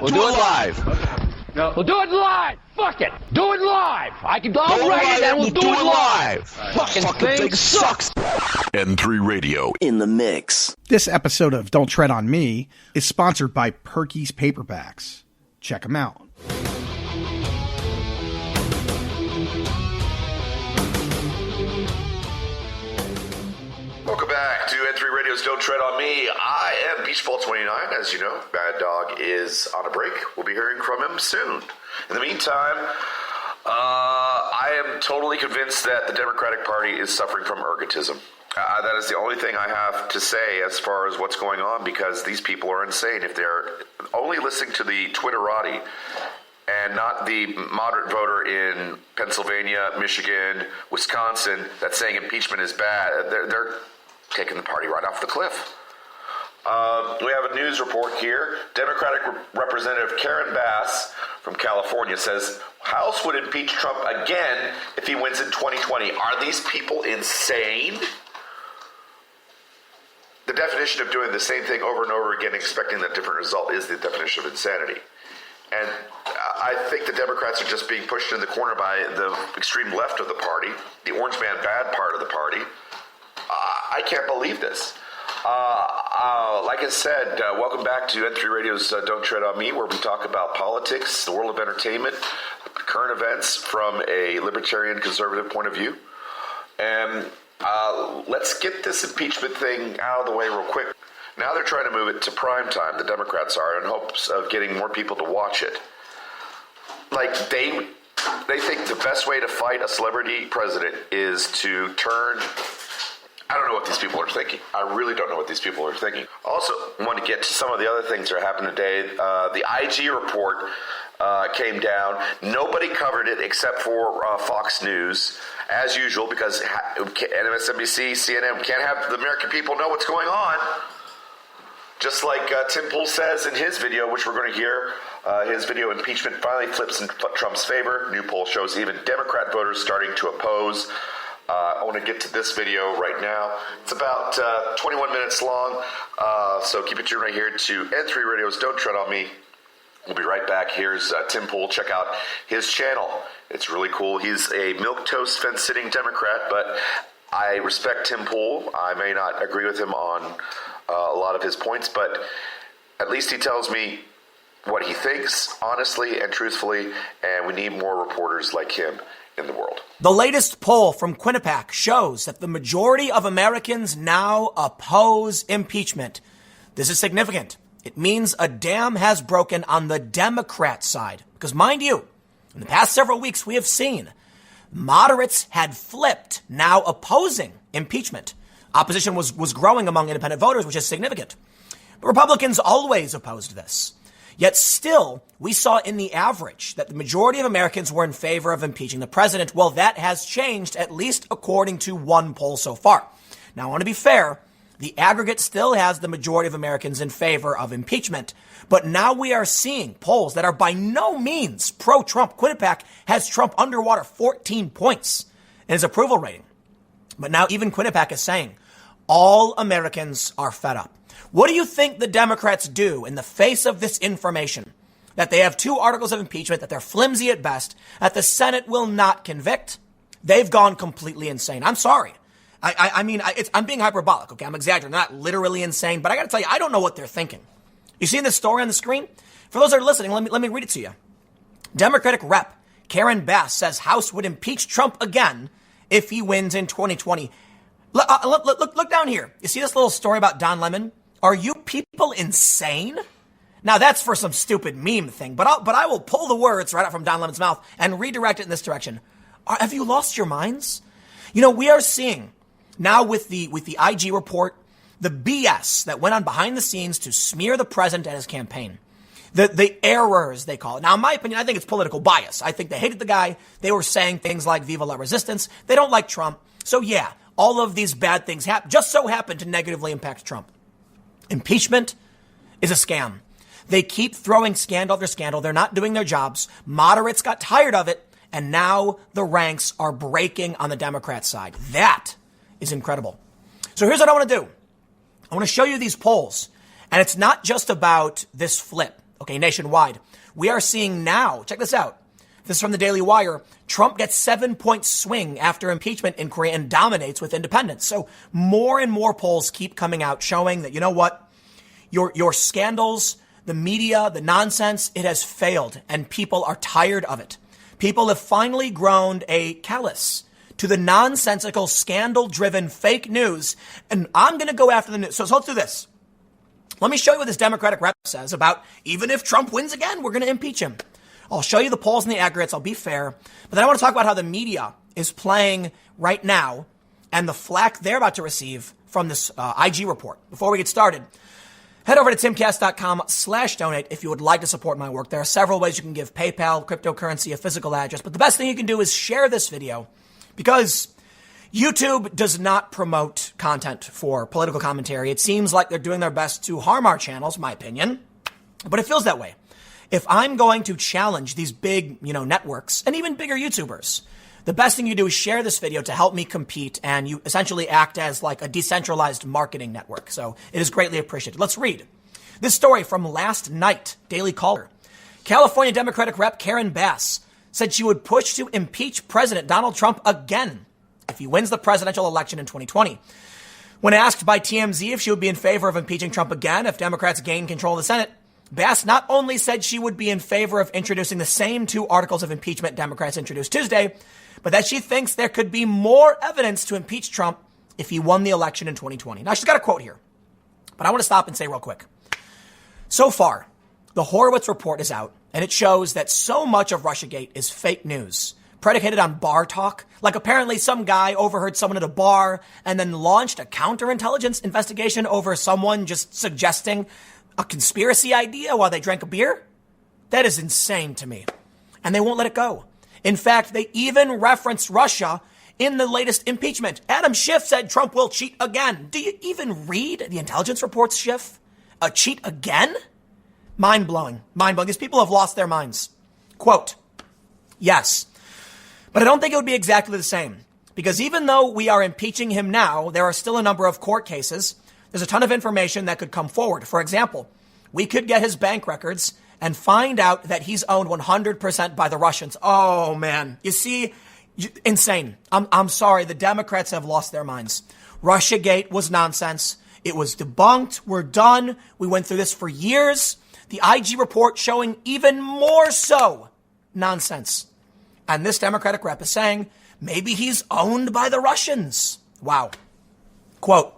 We'll do it live. Okay. No. We'll do it live. Fuck it. Do it live. I'll write it and we'll do it live. Fucking thing sucks. N3 Radio in the mix. This episode of Don't Tread on Me is sponsored by Perky's Paperbacks. Check them out. Welcome back to N3 Radio's Don't Tread on Me. I am Beachball29. As you know, Bad Dog is on a break. We'll be hearing from him soon. In the meantime, I am totally convinced that the Democratic Party is suffering from ergotism. That is the only thing I have to say as far as what's going on, because these people are insane. If they're only listening to the Twitterati and not the moderate voter in Pennsylvania, Michigan, Wisconsin that's saying impeachment is bad, they're taking the party right off the cliff. We have a news report here. Democratic Representative Karen Bass from California says House would impeach Trump again if he wins in 2020. Are these people insane? The definition of doing the same thing over and over again, expecting a different result, is the definition of insanity. And I think the Democrats are just being pushed in the corner by the extreme left of the party, the orange man bad part of the party. I can't believe this. Like I said, welcome back to N3 Radio's Don't Tread on Me, where we talk about politics, the world of entertainment, current events from a libertarian conservative point of view. And let's get this impeachment thing out of the way real quick. Now they're trying to move it to prime time, the Democrats are, in hopes of getting more people to watch it. Like, they think the best way to fight a celebrity president is to turn... I don't know what these people are thinking. I really don't know what these people are thinking. Also, I want to get to some of the other things that are happening today. The IG report came down. Nobody covered it except for Fox News, as usual, because MSNBC, CNN can't have the American people know what's going on. Just like Tim Pool says in his video, which we're going to hear, his video, impeachment finally flips in Trump's favor. New poll shows even Democrat voters starting to oppose. I want to get to this video right now. It's about 21 minutes long, so keep it tuned right here to N3 Radio's Don't Tread on Me. We'll be right back. Here's Tim Pool. Check out his channel. It's really cool. He's a milquetoast fence-sitting Democrat, but I respect Tim Pool. I may not agree with him on a lot of his points, but at least he tells me what he thinks honestly and truthfully, and we need more reporters like him in the world. The latest poll from Quinnipiac shows that the majority of Americans now oppose impeachment. This is significant. It means a dam has broken on the Democrat side. Because mind you, in the past several weeks, we have seen moderates had flipped, now opposing impeachment. Opposition was growing among independent voters, which is significant. But Republicans always opposed this. Yet still, we saw in the average that the majority of Americans were in favor of impeaching the president. Well, that has changed, at least according to one poll so far. Now, I want to be fair. The aggregate still has the majority of Americans in favor of impeachment. But now we are seeing polls that are by no means pro-Trump. Quinnipiac has Trump underwater 14 points in his approval rating. But now even Quinnipiac is saying all Americans are fed up. What do you think the Democrats do in the face of this information? That they have 2 articles of impeachment, that they're flimsy at best, that the Senate will not convict? They've gone completely insane. I'm sorry. I'm being hyperbolic, okay? I'm exaggerating. They're not literally insane, but I got to tell you, I don't know what they're thinking. You see this story on the screen? For those that are listening, let me read it to you. Democratic Rep. Karen Bass says House would impeach Trump again if he wins in 2020. Look down here. You see this little story about Don Lemon? Are you people insane? Now, that's for some stupid meme thing, but I will pull the words right out from Don Lemon's mouth and redirect it in this direction. Have you lost your minds? You know, we are seeing now with the IG report, the BS that went on behind the scenes to smear the president and his campaign. The errors, they call it. Now, in my opinion, I think it's political bias. I think they hated the guy. They were saying things like Viva la Resistance. They don't like Trump. So, yeah, all of these bad things just so happen to negatively impact Trump. Impeachment is a scam. They keep throwing scandal after scandal. They're not doing their jobs. Moderates got tired of it, and now the ranks are breaking on the Democrat side. That is incredible. So here's what I want to do. I want to show you these polls, and it's not just about this flip. okay, nationwide. We are seeing now, check this out. This is from the Daily Wire. Trump gets 7-point swing after impeachment inquiry and dominates with independents. So more and more polls keep coming out showing that, you know what, your scandals, the media, the nonsense, it has failed and people are tired of it. People have finally grown a callous to the nonsensical, scandal-driven fake news. And I'm going to go after the news. So let's do this. Let me show you what this Democratic rep says about even if Trump wins again, we're going to impeach him. I'll show you the polls and the aggregates. I'll be fair. But then I want to talk about how the media is playing right now and the flack they're about to receive from this IG report. Before we get started, head over to timcast.com/donate if you would like to support my work. There are several ways you can give: PayPal, cryptocurrency, a physical address. But the best thing you can do is share this video because YouTube does not promote content for political commentary. It seems like they're doing their best to harm our channels, my opinion. But it feels that way. If I'm going to challenge these big, networks and even bigger YouTubers, the best thing you do is share this video to help me compete, and you essentially act as like a decentralized marketing network. So it is greatly appreciated. Let's read this story from last night, Daily Caller. California Democratic Rep Karen Bass said she would push to impeach President Donald Trump again if he wins the presidential election in 2020. When asked by TMZ if she would be in favor of impeaching Trump again if Democrats gain control of the Senate, Bass not only said she would be in favor of introducing the same 2 articles of impeachment Democrats introduced Tuesday, but that she thinks there could be more evidence to impeach Trump if he won the election in 2020. Now, she's got a quote here, but I want to stop and say real quick. So far, the Horowitz report is out, and it shows that so much of Russiagate is fake news, predicated on bar talk. Like apparently some guy overheard someone at a bar and then launched a counterintelligence investigation over someone just suggesting a conspiracy idea while they drank a beer? That is insane to me. And they won't let it go. In fact, they even referenced Russia in the latest impeachment. Adam Schiff said Trump will cheat again. Do you even read the intelligence reports, Schiff? A cheat again? Mind-blowing. Mind-blowing. These people have lost their minds. Quote, yes, but I don't think it would be exactly the same. Because even though we are impeaching him now, there are still a number of court cases. There's a ton of information that could come forward. For example, we could get his bank records and find out that he's owned 100% by the Russians. Oh, man. You see, insane. I'm sorry. The Democrats have lost their minds. Russiagate was nonsense. It was debunked. We're done. We went through this for years. The IG report showing even more so nonsense. And this Democratic rep is saying maybe he's owned by the Russians. Wow. Quote,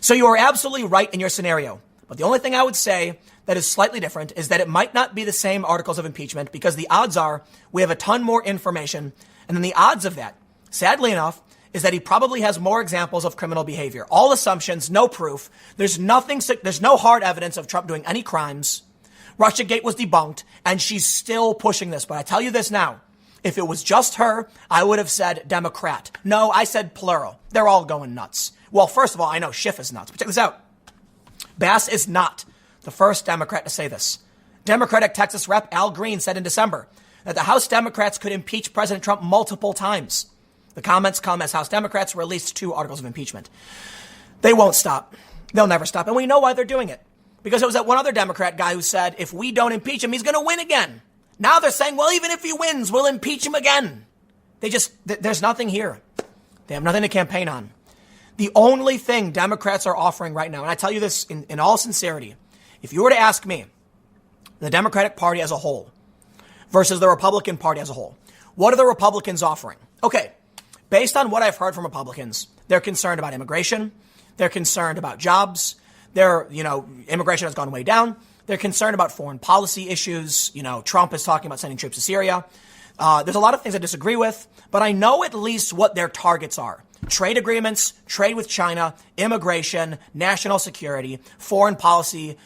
so you are absolutely right in your scenario. But the only thing I would say that is slightly different is that it might not be the same articles of impeachment because the odds are we have a ton more information. And then the odds of that, sadly enough, is that he probably has more examples of criminal behavior. All assumptions, no proof. There's no hard evidence of Trump doing any crimes. Russiagate was debunked and she's still pushing this. But I tell you this now, if it was just her, I would have said Democrat. No, I said plural. They're all going nuts. Well, first of all, I know Schiff is nuts, but check this out. Bass is not the first Democrat to say this. Democratic Texas Rep Al Green said in December that the House Democrats could impeach President Trump multiple times. The comments come as House Democrats released 2 articles of impeachment. They won't stop. They'll never stop. And we know why they're doing it. Because it was that one other Democrat guy who said, if we don't impeach him, he's going to win again. Now they're saying, well, even if he wins, we'll impeach him again. There's nothing here. They have nothing to campaign on. The only thing Democrats are offering right now, and I tell you this in all sincerity, if you were to ask me, the Democratic Party as a whole versus the Republican Party as a whole, what are the Republicans offering? Okay, based on what I've heard from Republicans, they're concerned about immigration. They're concerned about jobs. Immigration has gone way down. They're concerned about foreign policy issues. Trump is talking about sending troops to Syria. There's a lot of things I disagree with, but I know at least what their targets are. Trade agreements, trade with China, immigration, national security, foreign policy,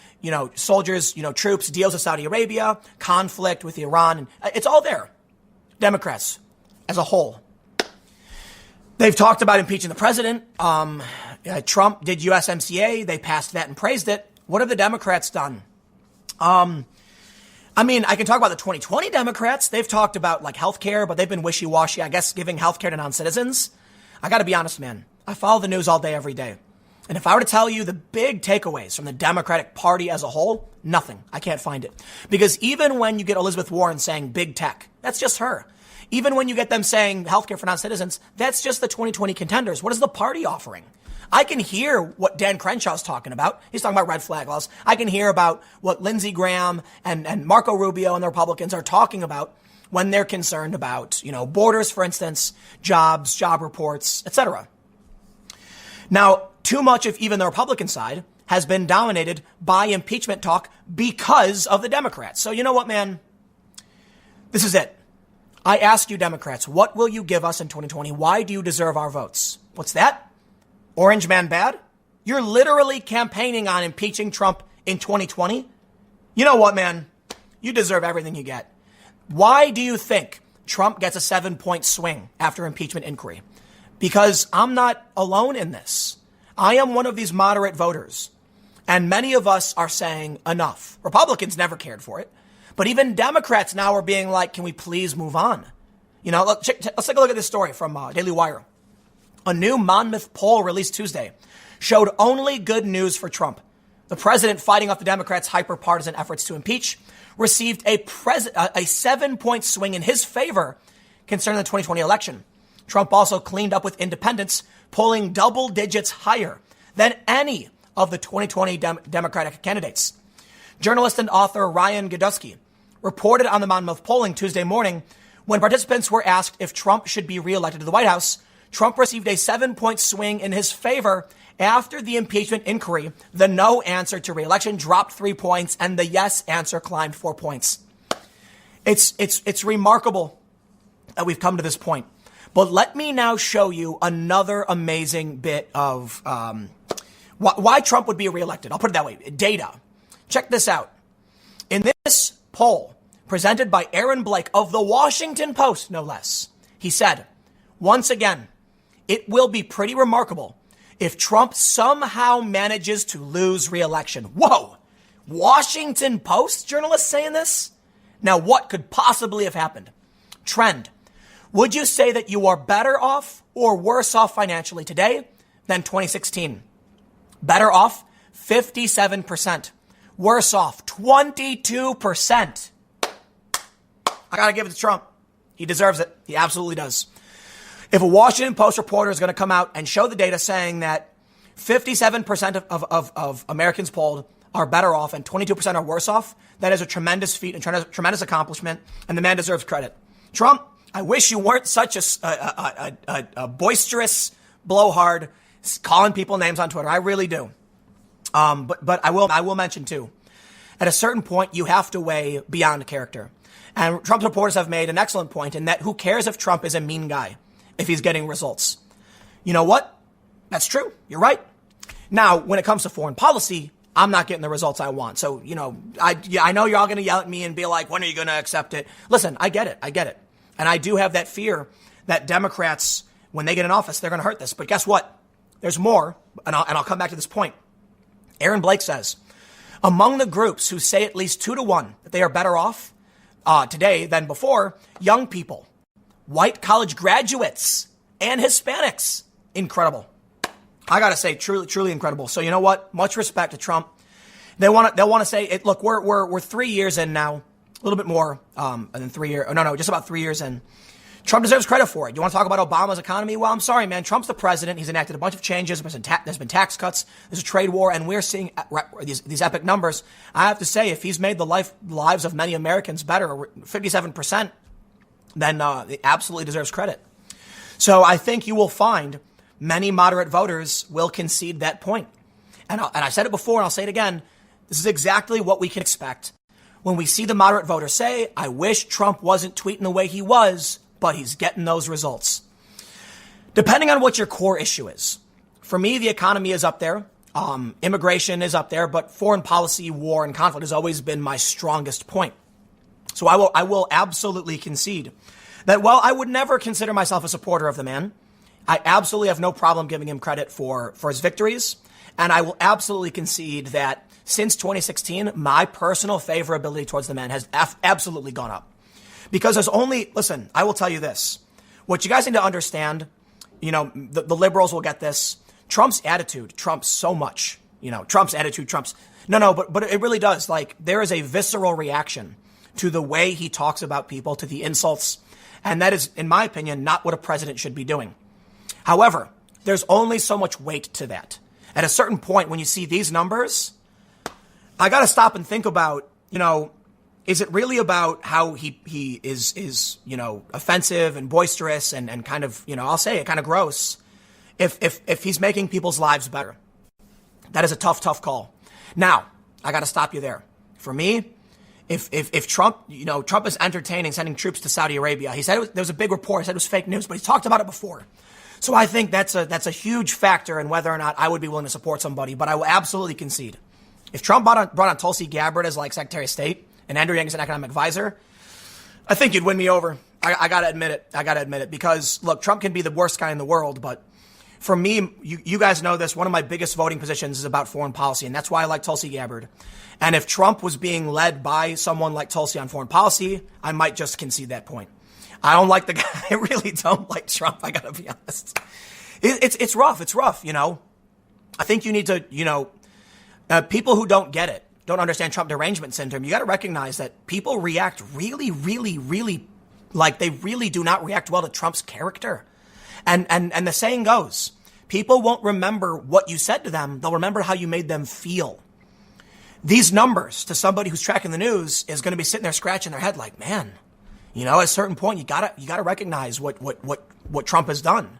soldiers, troops, deals with Saudi Arabia, conflict with Iran. It's all there. Democrats as a whole. They've talked about impeaching the president. Trump did USMCA. They passed that and praised it. What have the Democrats done? I can talk about the 2020 Democrats. They've talked about healthcare, but they've been wishy-washy, I guess, giving healthcare to non-citizens. I got to be honest, man. I follow the news all day, every day. And if I were to tell you the big takeaways from the Democratic Party as a whole, nothing. I can't find it. Because even when you get Elizabeth Warren saying big tech, that's just her. Even when you get them saying healthcare for non-citizens, that's just the 2020 contenders. What is the party offering? I can hear what Dan Crenshaw's talking about. He's talking about red flag laws. I can hear about what Lindsey Graham and Marco Rubio and the Republicans are talking about when they're concerned about, borders, for instance, jobs, job reports, etc. Now, too much of even the Republican side has been dominated by impeachment talk because of the Democrats. So you know what, man? This is it. I ask you Democrats, what will you give us in 2020? Why do you deserve our votes? What's that? Orange man bad? You're literally campaigning on impeaching Trump in 2020? You know what, man? You deserve everything you get. Why do you think Trump gets a 7-point swing after impeachment inquiry? Because I'm not alone in this. I am one of these moderate voters. And many of us are saying enough. Republicans never cared for it. But even Democrats now are being like, can we please move on? Let's take a look at this story from Daily Wire. A new Monmouth poll released Tuesday showed only good news for Trump. The president, fighting off the Democrats' hyper-partisan efforts to impeach, received a 7-point swing in his favor concerning the 2020 election. Trump also cleaned up with independents, polling double digits higher than any of the 2020 Democratic candidates. Journalist and author Ryan Godusky reported on the Monmouth polling Tuesday morning when participants were asked if Trump should be reelected to the White House. Trump received a 7-point swing in his favor after the impeachment inquiry. The no answer to reelection dropped 3 points and the yes answer climbed 4 points. It's remarkable that we've come to this point. But let me now show you another amazing bit of why Trump would be reelected. I'll put it that way. Data. Check this out. In this poll presented by Aaron Blake of the Washington Post, no less, he said, once again, it will be pretty remarkable if Trump somehow manages to lose re-election. Whoa! Washington Post journalists saying this? Now, what could possibly have happened? Trend. Would you say that you are better off or worse off financially today than 2016? Better off, 57%. Worse off, 22%. I gotta give it to Trump. He deserves it. He absolutely does. If a Washington Post reporter is going to come out and show the data saying that 57% of Americans polled are better off and 22% are worse off, that is a tremendous feat and tremendous accomplishment, and the man deserves credit. Trump, I wish you weren't such a boisterous blowhard calling people names on Twitter. I really do. But I will mention too, at a certain point, you have to weigh beyond character. And Trump supporters have made an excellent point in that who cares if Trump is a mean guy if he's getting results? You know what? That's true. You're right. Now, when it comes to foreign policy, I'm not getting the results I want. So, I know you're all going to yell at me and be like, when are you going to accept it? Listen, I get it. And I do have that fear that Democrats, when they get in office, they're going to hurt this. But guess what? There's more. And I'll come back to this point. Aaron Blake says, among the groups who say at least 2-1 that they are better off today than before, young people, white college graduates, and Hispanics. Incredible. I got to say, truly incredible. So you know what? Much respect to Trump. They'll want to say it. Look, we're 3 years in now, a little bit more than 3 years. No, just about 3 years in. Trump deserves credit for it. You want to talk about Obama's economy? Well, I'm sorry, man. Trump's the president. He's enacted a bunch of changes. There's been tax cuts. There's a trade war, and we're seeing these epic numbers. I have to say, if he's made the lives of many Americans better, 57%, then he absolutely deserves credit. So I think you will find many moderate voters will concede that point. And I said it before, and I'll say it again. This is exactly what we can expect when we see the moderate voters say, I wish Trump wasn't tweeting the way he was, but he's getting those results. Depending on what your core issue is. For me, the economy is up there. Immigration is up there, but foreign policy, war, and conflict has always been my strongest point. So I will absolutely concede that while I would never consider myself a supporter of the man, I absolutely have no problem giving him credit for his victories. And I will absolutely concede that since 2016, my personal favorability towards the man has absolutely gone up. Because listen, I will tell you this. What you guys need to understand, the liberals will get this. Trump's attitude trumps so much. Trump's attitude trumps. No, but it really does. Like, there is a visceral reaction to the way he talks about people, to the insults. And that is, in my opinion, not what a president should be doing. However, there's only so much weight to that. At a certain point, when you see these numbers, I got to stop and think about, is it really about how he is offensive and boisterous and kind of, I'll say it, kind of gross, if he's making people's lives better? That is a tough call. Now, I got to stop you there. For me, if Trump, Trump is entertaining sending troops to Saudi Arabia. He said there was a big report. He said it was fake news, but he's talked about it before. So I think that's a huge factor in whether or not I would be willing to support somebody. But I will absolutely concede. If Trump brought on Tulsi Gabbard as like Secretary of State and Andrew Yang as an economic advisor, I think you'd win me over. I got to admit it. Because, look, Trump can be the worst guy in the world, but for me, you guys know this, one of my biggest voting positions is about foreign policy, and that's why I like Tulsi Gabbard. And if Trump was being led by someone like Tulsi on foreign policy, I might just concede that point. I don't like the guy. I really don't like Trump. I got to be honest. It's rough. It's rough, I think you need to, people who don't get it, don't understand Trump derangement syndrome, you got to recognize that people react really, really, really, like they really do not react well to Trump's character. And the saying goes, people won't remember what you said to them. They'll remember how you made them feel. These numbers to somebody who's tracking the news is going to be sitting there scratching their head like, man, at a certain point, you gotta recognize what Trump has done.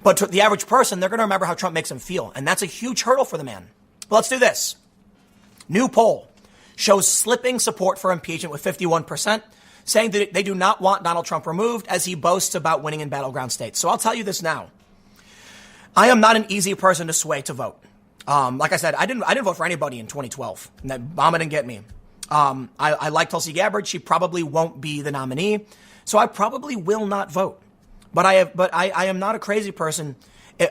But to the average person, they're going to remember how Trump makes them feel. And that's a huge hurdle for the man. But let's do this. New poll shows slipping support for impeachment with 51%. Saying that they do not want Donald Trump removed as he boasts about winning in battleground states. So I'll tell you this now. I am not an easy person to sway to vote. Like I said, I didn't vote for anybody in 2012. Obama didn't get me. I like Tulsi Gabbard. She probably won't be the nominee. So I probably will not vote. But I am not a crazy person.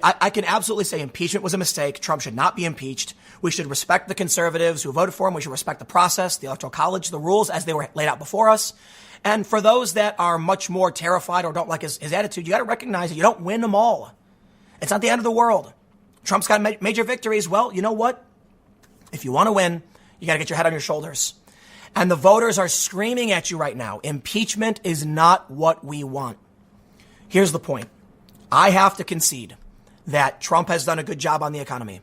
I can absolutely say impeachment was a mistake. Trump should not be impeached. We should respect the conservatives who voted for him. We should respect the process, the Electoral College, the rules as they were laid out before us. And for those that are much more terrified or don't like his attitude, you got to recognize that you don't win them all. It's not the end of the world. Trump's got major victories. Well, you know what? If you want to win, you got to get your head on your shoulders. And the voters are screaming at you right now. Impeachment is not what we want. Here's the point. I have to concede that Trump has done a good job on the economy.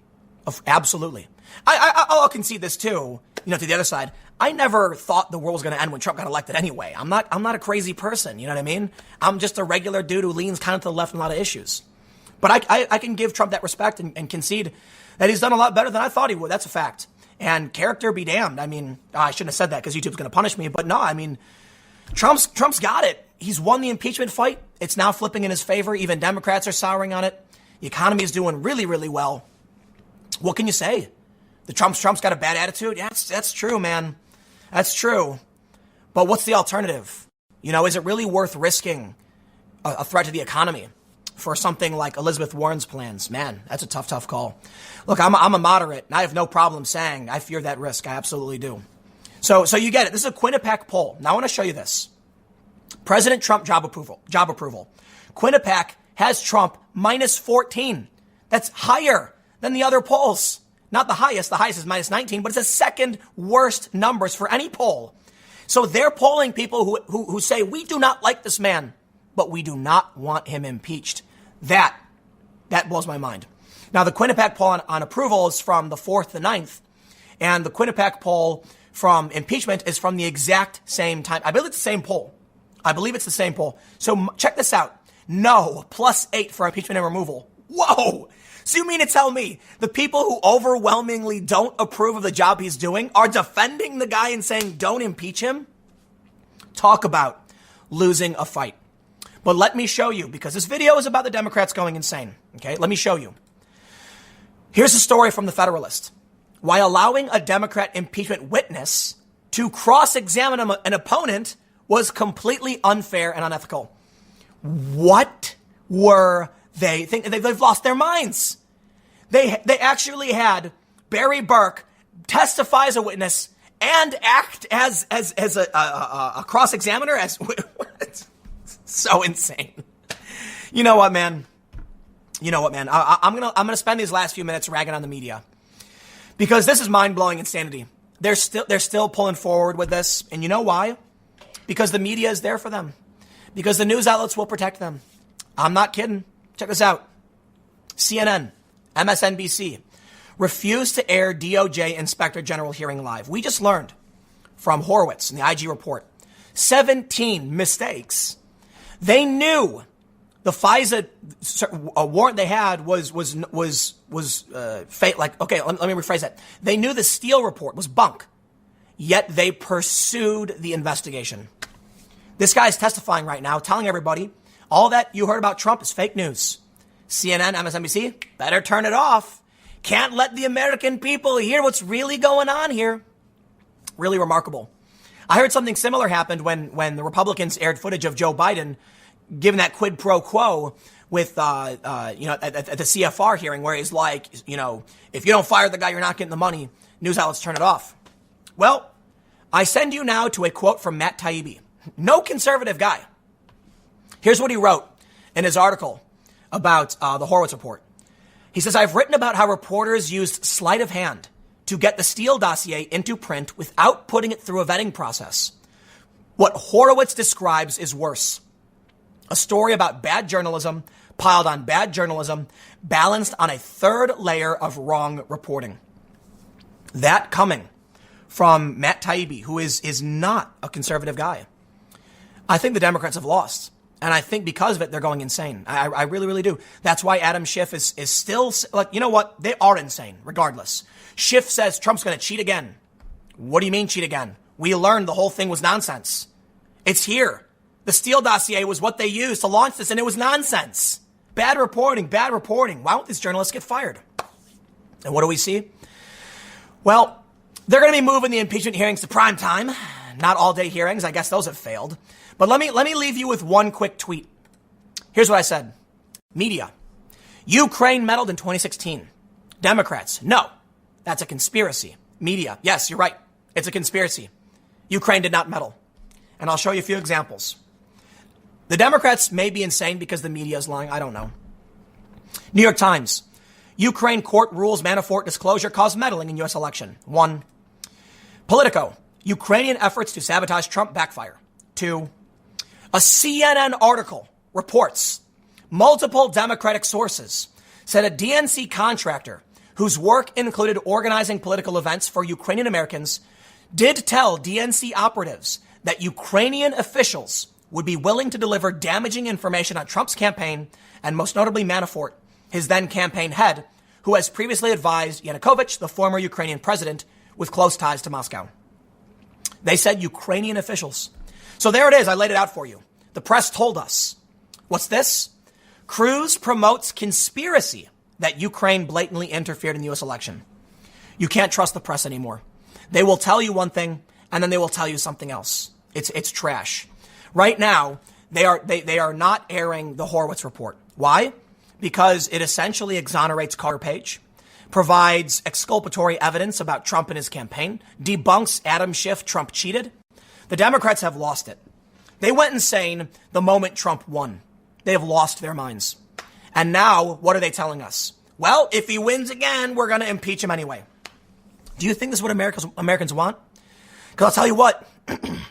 Absolutely. I'll concede this too, to the other side. I never thought the world was going to end when Trump got elected anyway. I'm not a crazy person. You know what I mean? I'm just a regular dude who leans kind of to the left on a lot of issues. But I can give Trump that respect and concede that he's done a lot better than I thought he would. That's a fact. And character be damned. I mean, I shouldn't have said that because YouTube's going to punish me. But no, I mean, Trump's got it. He's won the impeachment fight. It's now flipping in his favor. Even Democrats are souring on it. The economy is doing really, really well. What can you say? Trump's got a bad attitude? Yeah, that's true, man. That's true. But what's the alternative? Is it really worth risking a threat to the economy for something like Elizabeth Warren's plans? Man, that's a tough call. Look, I'm a moderate, and I have no problem saying I fear that risk. I absolutely do. So you get it. This is a Quinnipiac poll. Now I want to show you this. President Trump job approval. Quinnipiac has Trump minus 14. That's higher than the other polls. Not the highest. The highest is minus 19, but it's the second worst numbers for any poll. So they're polling people who say, we do not like this man, but we do not want him impeached. That blows my mind. Now, the Quinnipiac poll on approval is from the 4th to 9th, and the Quinnipiac poll from impeachment is from the exact same time. I believe it's the same poll. So check this out. No, +8 for impeachment and removal. Whoa. So you mean to tell me the people who overwhelmingly don't approve of the job he's doing are defending the guy and saying don't impeach him? Talk about losing a fight. But let me show you, because this video is about the Democrats going insane. Okay, let me show you. Here's a story from the Federalist. Why allowing a Democrat impeachment witness to cross-examine an opponent was completely unfair and unethical. What were they thinking? They've lost their minds. They actually had Barry Burke testify as a witness and act as a cross-examiner. What? So insane. You know what, man? You know what, man? I'm gonna spend these last few minutes ragging on the media because this is mind-blowing insanity. They're still pulling forward with this, and you know why? Because the media is there for them. Because the news outlets will protect them. I'm not kidding. Check this out. CNN, MSNBC refused to air DOJ Inspector General hearing live. We just learned from Horowitz in the IG report 17 mistakes. They knew the FISA warrant they had was fake. Like, okay, let me rephrase that. They knew the Steele report was bunk, yet they pursued the investigation. This guy's testifying right now, telling everybody all that you heard about Trump is fake news. CNN, MSNBC, better turn it off. Can't let the American people hear what's really going on here. Really remarkable. I heard something similar happened when the Republicans aired footage of Joe Biden giving that quid pro quo with, at the CFR hearing where he's like, if you don't fire the guy, you're not getting the money. News outlets turn it off. Well, I send you now to a quote from Matt Taibbi. No conservative guy. Here's what he wrote in his article about the Horowitz report. He says, I've written about how reporters used sleight of hand to get the Steele dossier into print without putting it through a vetting process. What Horowitz describes is worse. A story about bad journalism piled on bad journalism, balanced on a third layer of wrong reporting. That coming from Matt Taibbi, who is not a conservative guy. I think the Democrats have lost. And I think because of it, they're going insane. I really, really do. That's why Adam Schiff is still, like, you know what? They are insane, regardless. Schiff says Trump's going to cheat again. What do you mean cheat again? We learned the whole thing was nonsense. It's here. The Steele dossier was what they used to launch this, and it was nonsense. Bad reporting, bad reporting. Why don't these journalists get fired? And what do we see? Well, they're going to be moving the impeachment hearings to prime time. Not all-day hearings. I guess those have failed. But let me leave you with one quick tweet. Here's what I said. Media. Ukraine meddled in 2016. Democrats. No, that's a conspiracy. Media. Yes, you're right. It's a conspiracy. Ukraine did not meddle. And I'll show you a few examples. The Democrats may be insane because the media is lying. I don't know. New York Times. Ukraine court rules Manafort disclosure caused meddling in U.S. election. 1. Politico. Ukrainian efforts to sabotage Trump backfire. 2. A CNN article reports multiple Democratic sources said a DNC contractor whose work included organizing political events for Ukrainian Americans did tell DNC operatives that Ukrainian officials would be willing to deliver damaging information on Trump's campaign and most notably Manafort, his then campaign head, who has previously advised Yanukovych, the former Ukrainian president, with close ties to Moscow. They said Ukrainian officials. So there it is. I laid it out for you. The press told us. What's this? Cruz promotes conspiracy that Ukraine blatantly interfered in the U.S. election. You can't trust the press anymore. They will tell you one thing, and then they will tell you something else. It's trash. Right now, they are not airing the Horowitz report. Why? Because it essentially exonerates Carter Page, provides exculpatory evidence about Trump and his campaign, debunks Adam Schiff, Trump cheated. The Democrats have lost it. They went insane the moment Trump won. They have lost their minds. And now, what are they telling us? Well, if he wins again, we're going to impeach him anyway. Do you think this is what Americans want? Because I'll tell you what,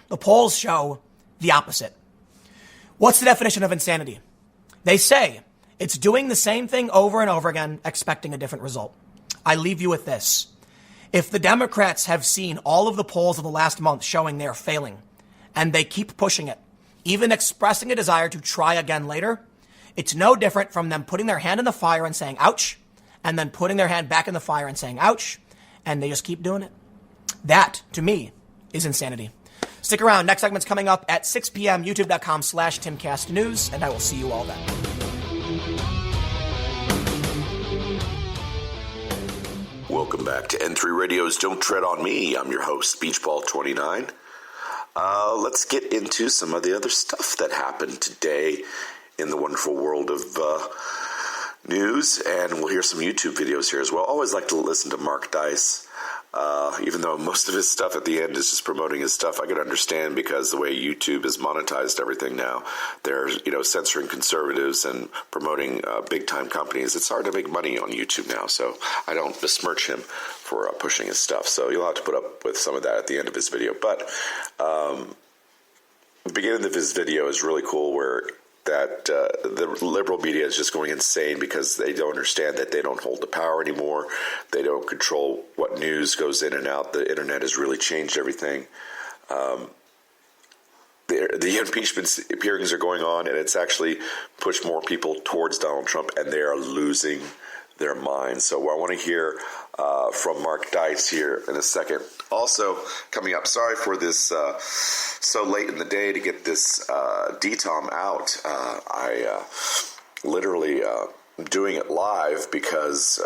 the polls show the opposite. What's the definition of insanity? They say it's doing the same thing over and over again, expecting a different result. I leave you with this. If the Democrats have seen all of the polls of the last month showing they're failing, and they keep pushing it, even expressing a desire to try again later, it's no different from them putting their hand in the fire and saying, ouch, and then putting their hand back in the fire and saying, ouch, and they just keep doing it. That, to me, is insanity. Stick around. Next segment's coming up at 6 p.m., youtube.com/TimCastNews, and I will see you all then. Welcome back to N3 Radio's Don't Tread on Me. I'm your host, Beachball29. Let's get into some of the other stuff that happened today in the wonderful world of news, and we'll hear some YouTube videos here as well. Always like to listen to Mark Dice. Even though most of his stuff at the end is just promoting his stuff, I could understand, because the way YouTube has monetized everything now, they're censoring conservatives and promoting big-time companies. It's hard to make money on YouTube now, so I don't besmirch him for pushing his stuff. So you'll have to put up with some of that at the end of his video. But the beginning of his video is really cool, where that the liberal media is just going insane because they don't understand that they don't hold the power anymore. They don't control what news goes in and out. The internet has really changed everything. The impeachment hearings are going on, and it's actually pushed more people towards Donald Trump, and they are losing their minds. So I want to hear from Mark Dice here in a second. Also, coming up, sorry for this so late in the day to get this DTOM out. I literally am doing it live because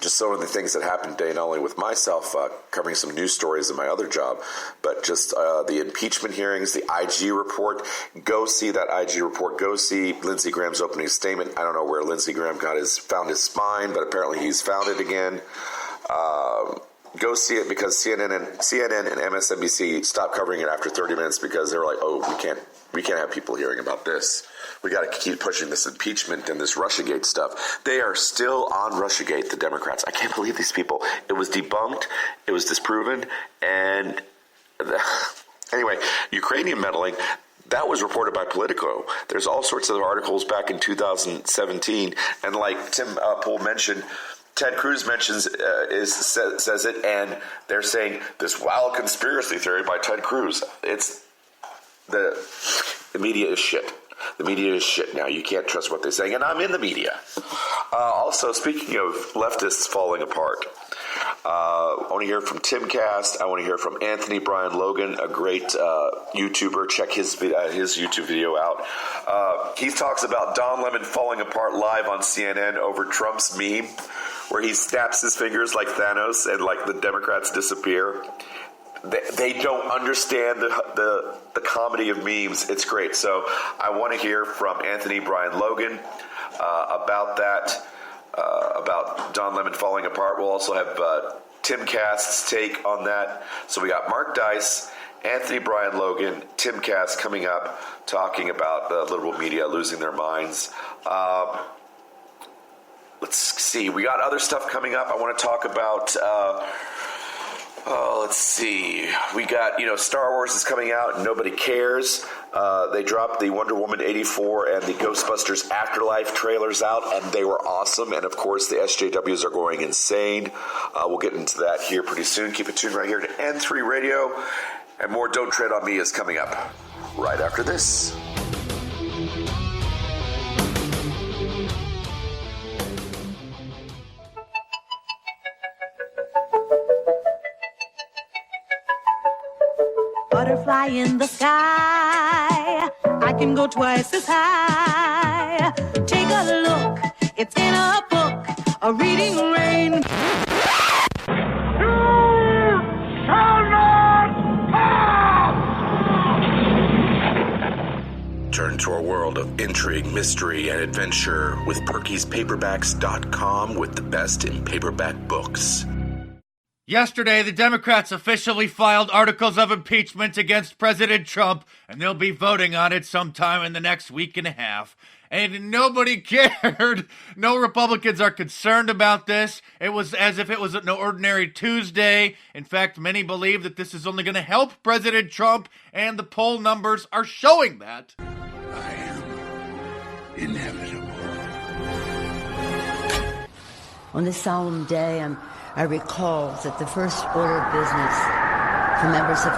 just some of the things that happened today, not only with myself covering some news stories in my other job, but just the impeachment hearings, the IG report. Go see that IG report. Go see Lindsey Graham's opening statement. I don't know where Lindsey Graham found his spine, but apparently he's found it again. Go see it, because CNN and MSNBC stopped covering it after 30 minutes because they were like, "Oh, we can't have people hearing about this. We got to keep pushing this impeachment and this Russiagate stuff." They are still on Russiagate, the Democrats. I can't believe these people. It was debunked. It was disproven. And anyway, Ukrainian meddling, that was reported by Politico. There's all sorts of articles back in 2017. And like Tim Pool mentioned, Ted Cruz says it, and they're saying this wild conspiracy theory by Ted Cruz. It's the media is shit. The media is shit now. You can't trust what they're saying, and I'm in the media. Also, speaking of leftists falling apart, I want to hear from Tim Cast. I want to hear from Anthony Brian Logan, a great YouTuber. Check his YouTube video out. He talks about Don Lemon falling apart live on CNN over Trump's meme, where he snaps his fingers like Thanos and like the Democrats disappear. They don't understand the comedy of memes. It's great. So I want to hear from Anthony Brian Logan about that, about Don Lemon falling apart. We'll also have Tim Cast's take on that. So we got Mark Dice, Anthony Brian Logan, Tim Cast coming up, talking about the liberal media losing their minds. Let's see. We got other stuff coming up. I want to talk about... let's see. We got, Star Wars is coming out and nobody cares. They dropped the Wonder Woman 84 and the Ghostbusters Afterlife trailers out, and they were awesome. And, of course, the SJWs are going insane. We'll get into that here pretty soon. Keep it tuned right here to N3 Radio. And more Don't Tread on Me is coming up right after this. Butterfly in the sky, I can go twice as high. Take a look, it's in a book, a reading rain. You shall not pass! Turn to a world of intrigue, mystery, and adventure with Perky'sPaperbacks.com with the best in paperback books. Yesterday, the Democrats officially filed articles of impeachment against President Trump, and they'll be voting on it sometime in the next week and a half. And nobody cared. No Republicans are concerned about this. It was as if it was an ordinary Tuesday. In fact, many believe that this is only going to help President Trump, and the poll numbers are showing that. I am inevitable. On this solemn day, I recall that the first order of business for members of...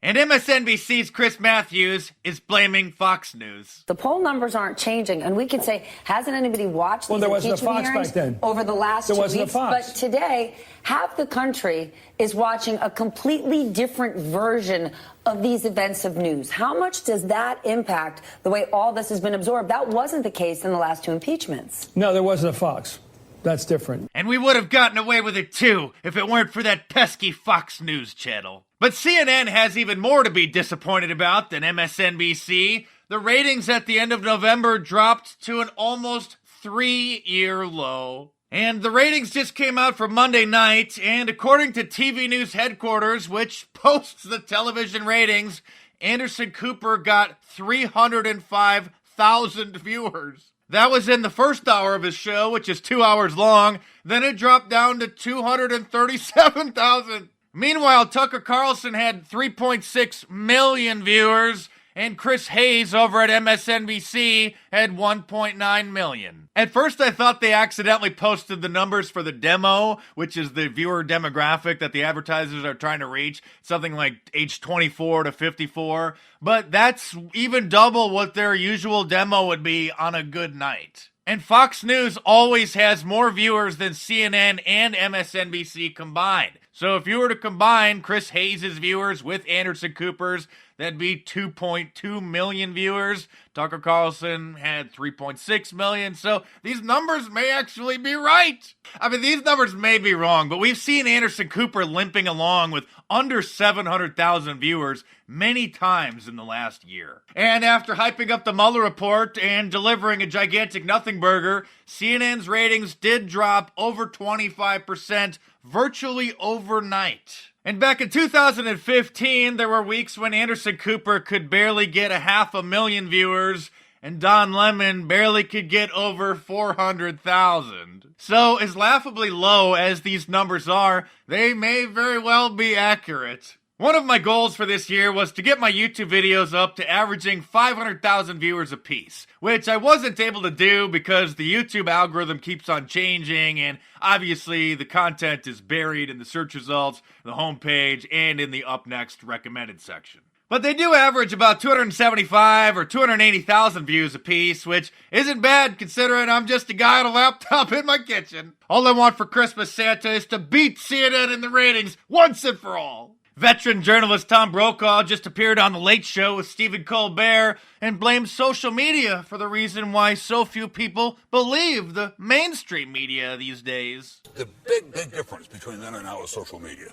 And MSNBC's Chris Matthews is blaming Fox News. The poll numbers aren't changing, and we could say, hasn't anybody watched these impeachment hearings over the last 2 weeks? But today, half the country is watching a completely different version of these events of news. How much does that impact the way all this has been absorbed? That wasn't the case in the last 2 impeachments. No, there wasn't a Fox. That's different. And we would have gotten away with it too if it weren't for that pesky Fox News channel. But CNN has even more to be disappointed about than MSNBC. The ratings at the end of November dropped to an almost 3-year low. And the ratings just came out for Monday night, and according to TV News Headquarters, which posts the television ratings, Anderson Cooper got 305,000 viewers. That was in the first hour of his show, which is 2 hours long. Then it dropped down to 237,000. Meanwhile, Tucker Carlson had 3.6 million viewers, and Chris Hayes over at MSNBC had 1.9 million. At first, I thought they accidentally posted the numbers for the demo, which is the viewer demographic that the advertisers are trying to reach, something like age 24 to 54, but that's even double what their usual demo would be on a good night. And Fox News always has more viewers than CNN and MSNBC combined. So if you were to combine Chris Hayes' viewers with Anderson Cooper's, that'd be 2.2 million viewers. Tucker Carlson had 3.6 million. So these numbers may actually be right. I mean, these numbers may be wrong, but we've seen Anderson Cooper limping along with under 700,000 viewers many times in the last year. And after hyping up the Mueller report and delivering a gigantic nothing burger, CNN's ratings did drop over 25% virtually overnight. And back in 2015, there were weeks when Anderson Cooper could barely get 500,000 viewers, and Don Lemon barely could get over 400,000. So, as laughably low as these numbers are, they may very well be accurate. One of my goals for this year was to get my YouTube videos up to averaging 500,000 viewers apiece, which I wasn't able to do because the YouTube algorithm keeps on changing, and obviously the content is buried in the search results, the homepage, and in the up next recommended section. But they do average about 275 or 280,000 views apiece, which isn't bad considering I'm just a guy on a laptop in my kitchen. All I want for Christmas, Santa, is to beat CNN in the ratings once and for all. Veteran journalist Tom Brokaw just appeared on The Late Show with Stephen Colbert and blamed social media for the reason why so few people believe the mainstream media these days. The big difference between then and now is social media.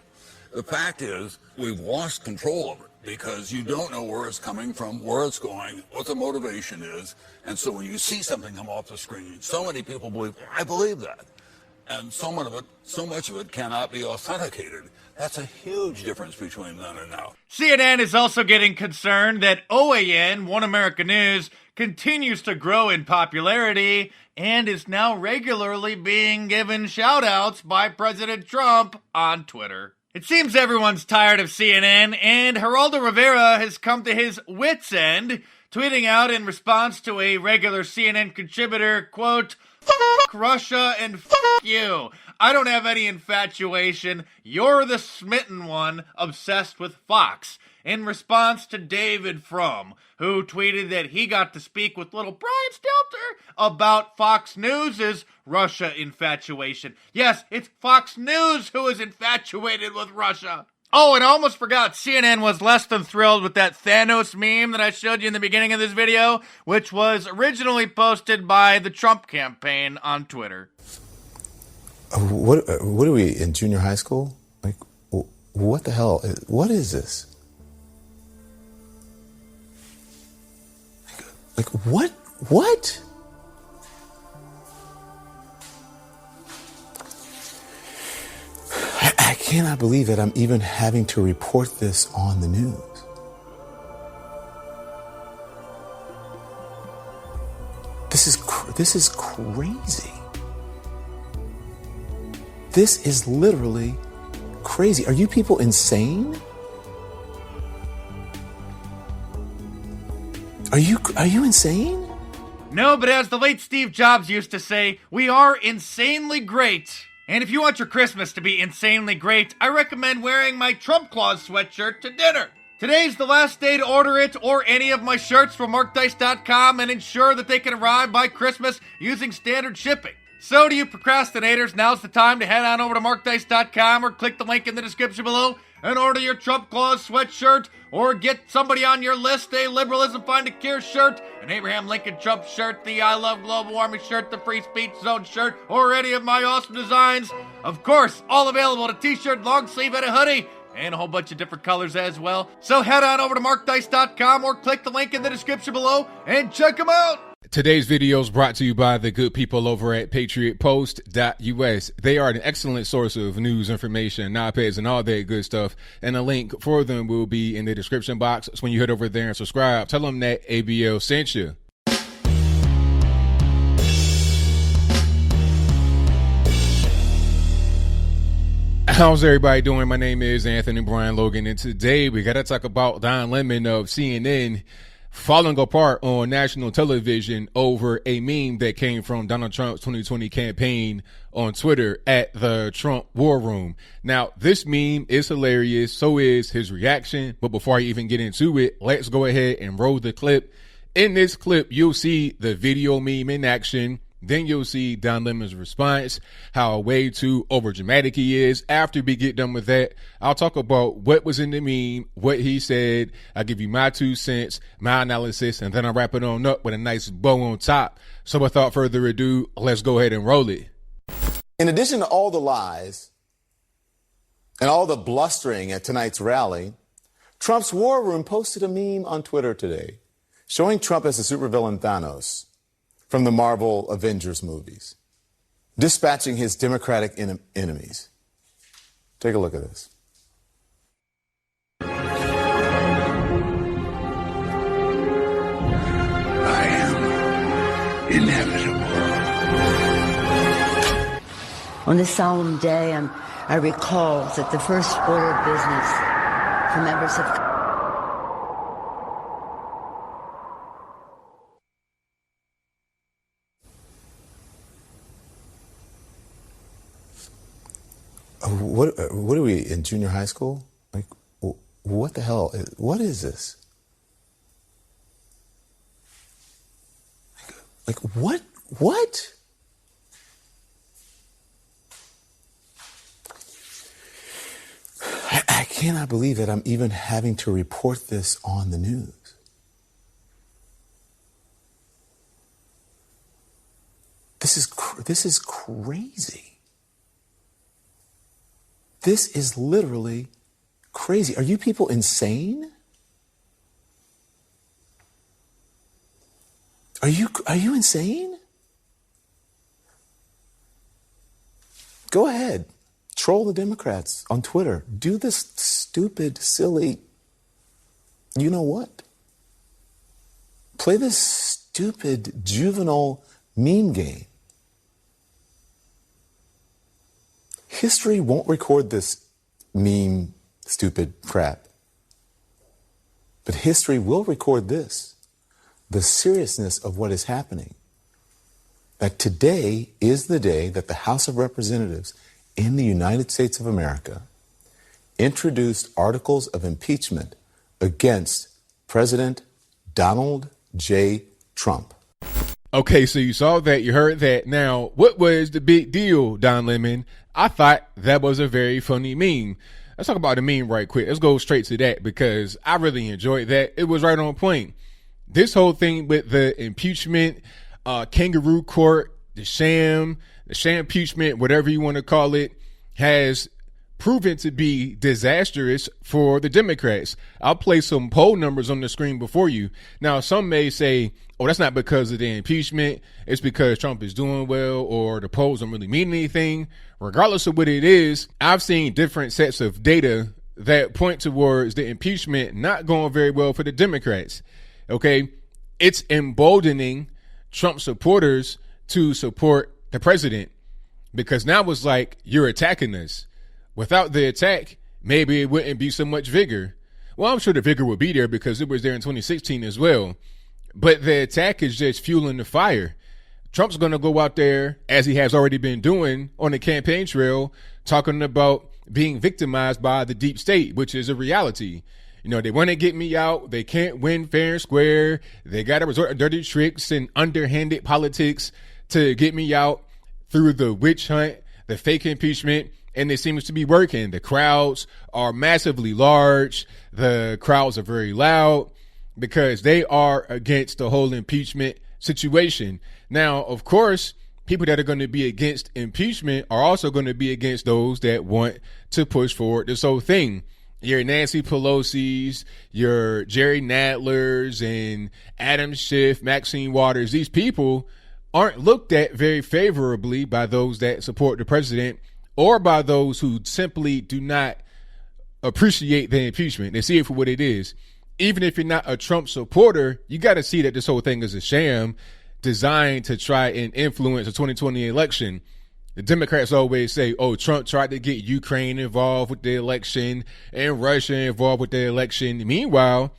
The fact is, we've lost control of it because you don't know where it's coming from, where it's going, what the motivation is. And so when you see something come off the screen, so many people believe, I believe that. And so much of it cannot be authenticated. That's a huge difference between then and now. CNN is also getting concerned that OAN, One America News, continues to grow in popularity and is now regularly being given shout-outs by President Trump on Twitter. It seems everyone's tired of CNN, and Geraldo Rivera has come to his wits' end, tweeting out in response to a regular CNN contributor, quote, "F*** Russia and f*** you. I don't have any infatuation. You're the smitten one obsessed with Fox." In response to David Frum, who tweeted that he got to speak with little Brian Stelter about Fox News' Russia infatuation. Yes, it's Fox News who is infatuated with Russia. Oh, and I almost forgot, CNN was less than thrilled with that Thanos meme that I showed you in the beginning of this video, which was originally posted by the Trump campaign on Twitter. What are we, in junior high school? Like, what the hell? What is this? Like, what? What? I cannot believe that I'm even having to report this on the news. This is crazy. This is literally crazy. Are you people insane? Are you insane? No, but as the late Steve Jobs used to say, we are insanely great. And if you want your Christmas to be insanely great, I recommend wearing my Trump Claus sweatshirt to dinner. Today's the last day to order it or any of my shirts from markdice.com and ensure that they can arrive by Christmas using standard shipping. So to you procrastinators, now's the time to head on over to markdice.com or click the link in the description below and order your Trump Claus sweatshirt, or get somebody on your list a Liberalism Find a Cure shirt, an Abraham Lincoln Trump shirt, the I Love Global Warming shirt, the Free Speech Zone shirt, or any of my awesome designs. Of course, all available in a t-shirt, long sleeve, and a hoodie, and a whole bunch of different colors as well. So head on over to markdice.com or click the link in the description below and check them out. Today's video is brought to you by the good people over at patriotpost.us. They are an excellent source of news, information, op-eds, and all that good stuff. And a link for them will be in the description box. So when you head over there and subscribe, tell them that ABL sent you. How's everybody doing? My name is Anthony Brian Logan, and today we got to talk about Don Lemon of CNN falling apart on national television over a meme that came from Donald Trump's 2020 campaign on Twitter at the Trump War Room. Now, this meme is hilarious. So is his reaction. But before I even get into it, let's go ahead and roll the clip. In this clip, you'll see the video meme in action. Then you'll see Don Lemon's response, how way too overdramatic he is. After we get done with that, I'll talk about what was in the meme, what he said. I'll give you my 2 cents, my analysis, and then I'll wrap it on up with a nice bow on top. So without further ado, let's go ahead and roll it. In addition to all the lies and all the blustering at tonight's rally, Trump's War Room posted a meme on Twitter today showing Trump as the supervillain Thanos from the Marvel Avengers movies, dispatching his Democratic enemies. Take a look at this. I am inevitable. On this solemn day, I recall that the first order of business for members of What are we in junior high school? Like, what the hell? What is this? Like what? What? I cannot believe that I'm even having to report this on the news. This is crazy. This is literally crazy. Are you people insane? Are you insane? Go ahead. Troll the Democrats on Twitter. Do this stupid, silly, you know what? Play this stupid, juvenile meme game. History won't record this meme, stupid crap. But history will record this, the seriousness of what is happening. That today is the day that the House of Representatives in the United States of America introduced articles of impeachment against President Donald J. Trump. Okay, so you saw that, you heard that. Now, what was the big deal, Don Lemon? I thought that was a very funny meme. Let's talk about the meme right quick. Let's go straight to that because I really enjoyed that. It was right on point. This whole thing with the impeachment, kangaroo court, the sham impeachment, whatever you want to call it, has proven to be disastrous for the Democrats. I'll play some poll numbers on the screen before you. Now, some may say, oh, that's not because of the impeachment. It's because Trump is doing well or the polls don't really mean anything. Regardless of what it is, I've seen different sets of data that point towards the impeachment not going very well for the Democrats. Okay, it's emboldening Trump supporters to support the president because now it's like you're attacking us. Without the attack, maybe it wouldn't be so much vigor. Well, I'm sure the vigor would be there because it was there in 2016 as well. But the attack is just fueling the fire. Trump's going to go out there, as he has already been doing on the campaign trail, talking about being victimized by the deep state, which is a reality. You know, they want to get me out. They can't win fair and square. They got to resort to dirty tricks and underhanded politics to get me out through the witch hunt, the fake impeachment. And it seems to be working. The crowds are massively large. The crowds are very loud because they are against the whole impeachment situation. Now, of course, people that are going to be against impeachment are also going to be against those that want to push forward this whole thing. your Nancy Pelosi's, your Jerry Nadlers and Adam Schiff, Maxine Waters, these people aren't looked at very favorably by those that support the president or by those who simply do not appreciate the impeachment. They see it for what it is. Even if you're not a Trump supporter, you got to see that this whole thing is a sham designed to try and influence the 2020 election. The Democrats always say, oh, Trump tried to get Ukraine involved with the election and Russia involved with the election. Meanwhile,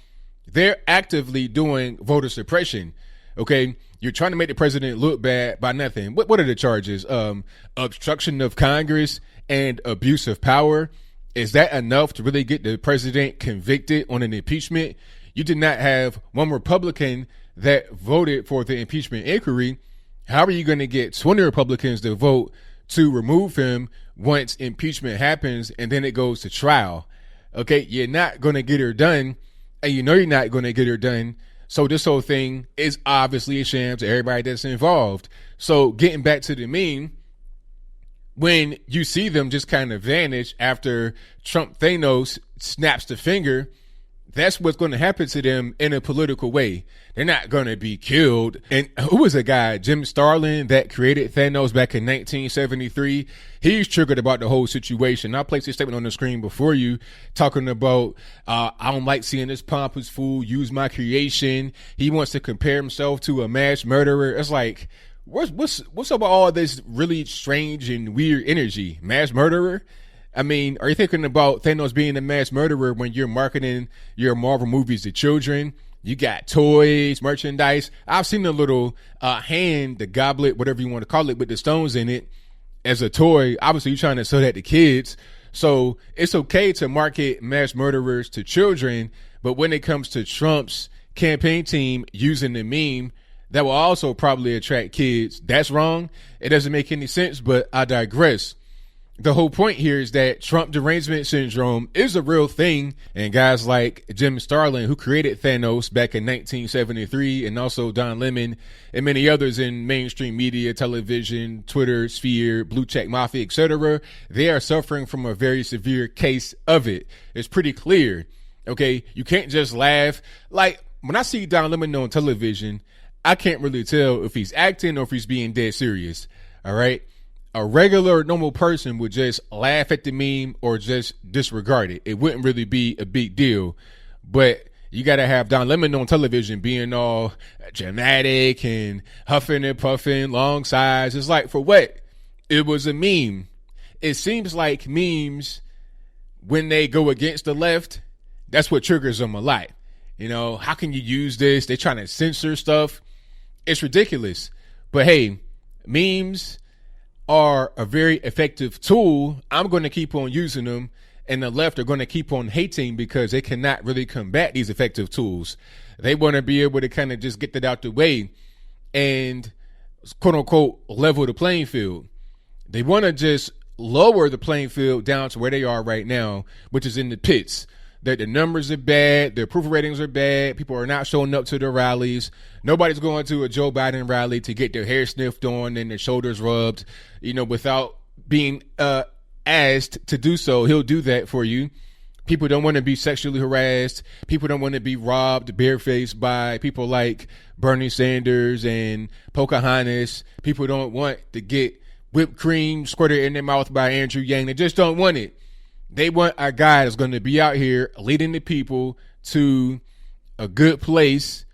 they're actively doing voter suppression. Okay, you're trying to make the president look bad by nothing. What are the charges? Obstruction of Congress and abuse of power. Is that enough to really get the president convicted on an impeachment? You did not have one Republican that voted for the impeachment inquiry. How are you going to get 20 Republicans to vote to remove him once impeachment happens and then it goes to trial? Okay, you're not going to get her done, and you know you're not going to get her done. So this whole thing is obviously a sham to everybody that's involved. So getting back to the meme, when you see them just kind of vanish after Trump Thanos snaps the finger, that's what's going to happen to them in a political way. They're not going to be killed. And who was a guy, Jim Starlin, that created Thanos back in 1973? He's triggered about the whole situation. I placed his statement on the screen before you, talking about, I don't like seeing this pompous fool use my creation. He wants to compare himself to a mass murderer. It's like, what's up with all this really strange and weird energy? Mass murderer? I mean, are you thinking about Thanos being a mass murderer when you're marketing your Marvel movies to children? You got toys, merchandise. I've seen the little hand, the goblet, whatever you want to call it, with the stones in it as a toy. Obviously, you're trying to sell that to kids. So it's okay to market mass murderers to children. But when it comes to Trump's campaign team using the meme, that will also probably attract kids. That's wrong. It doesn't make any sense, but I digress. The whole point here is that Trump derangement syndrome is a real thing, and guys like Jim Starlin, who created Thanos back in 1973, and also Don Lemon and many others in mainstream media, television, Twitter, Sphere, Blue Check Mafia, etc., they are suffering from a very severe case of it. It's pretty clear. Okay, you can't just laugh. Like, when I see Don Lemon on television, I can't really tell if he's acting or if he's being dead serious. All right. A regular, normal person would just laugh at the meme or just disregard it. It wouldn't really be a big deal. But you got to have Don Lemon on television being all dramatic and huffing and puffing, long sides. It's like, for what? It was a meme. It seems like memes, when they go against the left, that's what triggers them a lot. You know, how can you use this? They're trying to censor stuff. It's ridiculous. But hey, memes are a very effective tool. I'm going to keep on using them, and the left are going to keep on hating because they cannot really combat these effective tools. They want to be able to kind of just get that out the way and quote unquote level the playing field. They want to just lower the playing field down to where they are right now, which is in the pits. That the numbers are bad, their approval ratings are bad, people are not showing up to their rallies. Nobody's going to a Joe Biden rally to get their hair sniffed on and their shoulders rubbed, you know, without being asked to do so. He'll do that for you. People don't want to be sexually harassed. People don't want to be robbed barefaced by people like Bernie Sanders and Pocahontas. People don't want to get whipped cream squirted in their mouth by Andrew Yang. They just don't want it. They want a guy that's going to be out here leading the people to a good place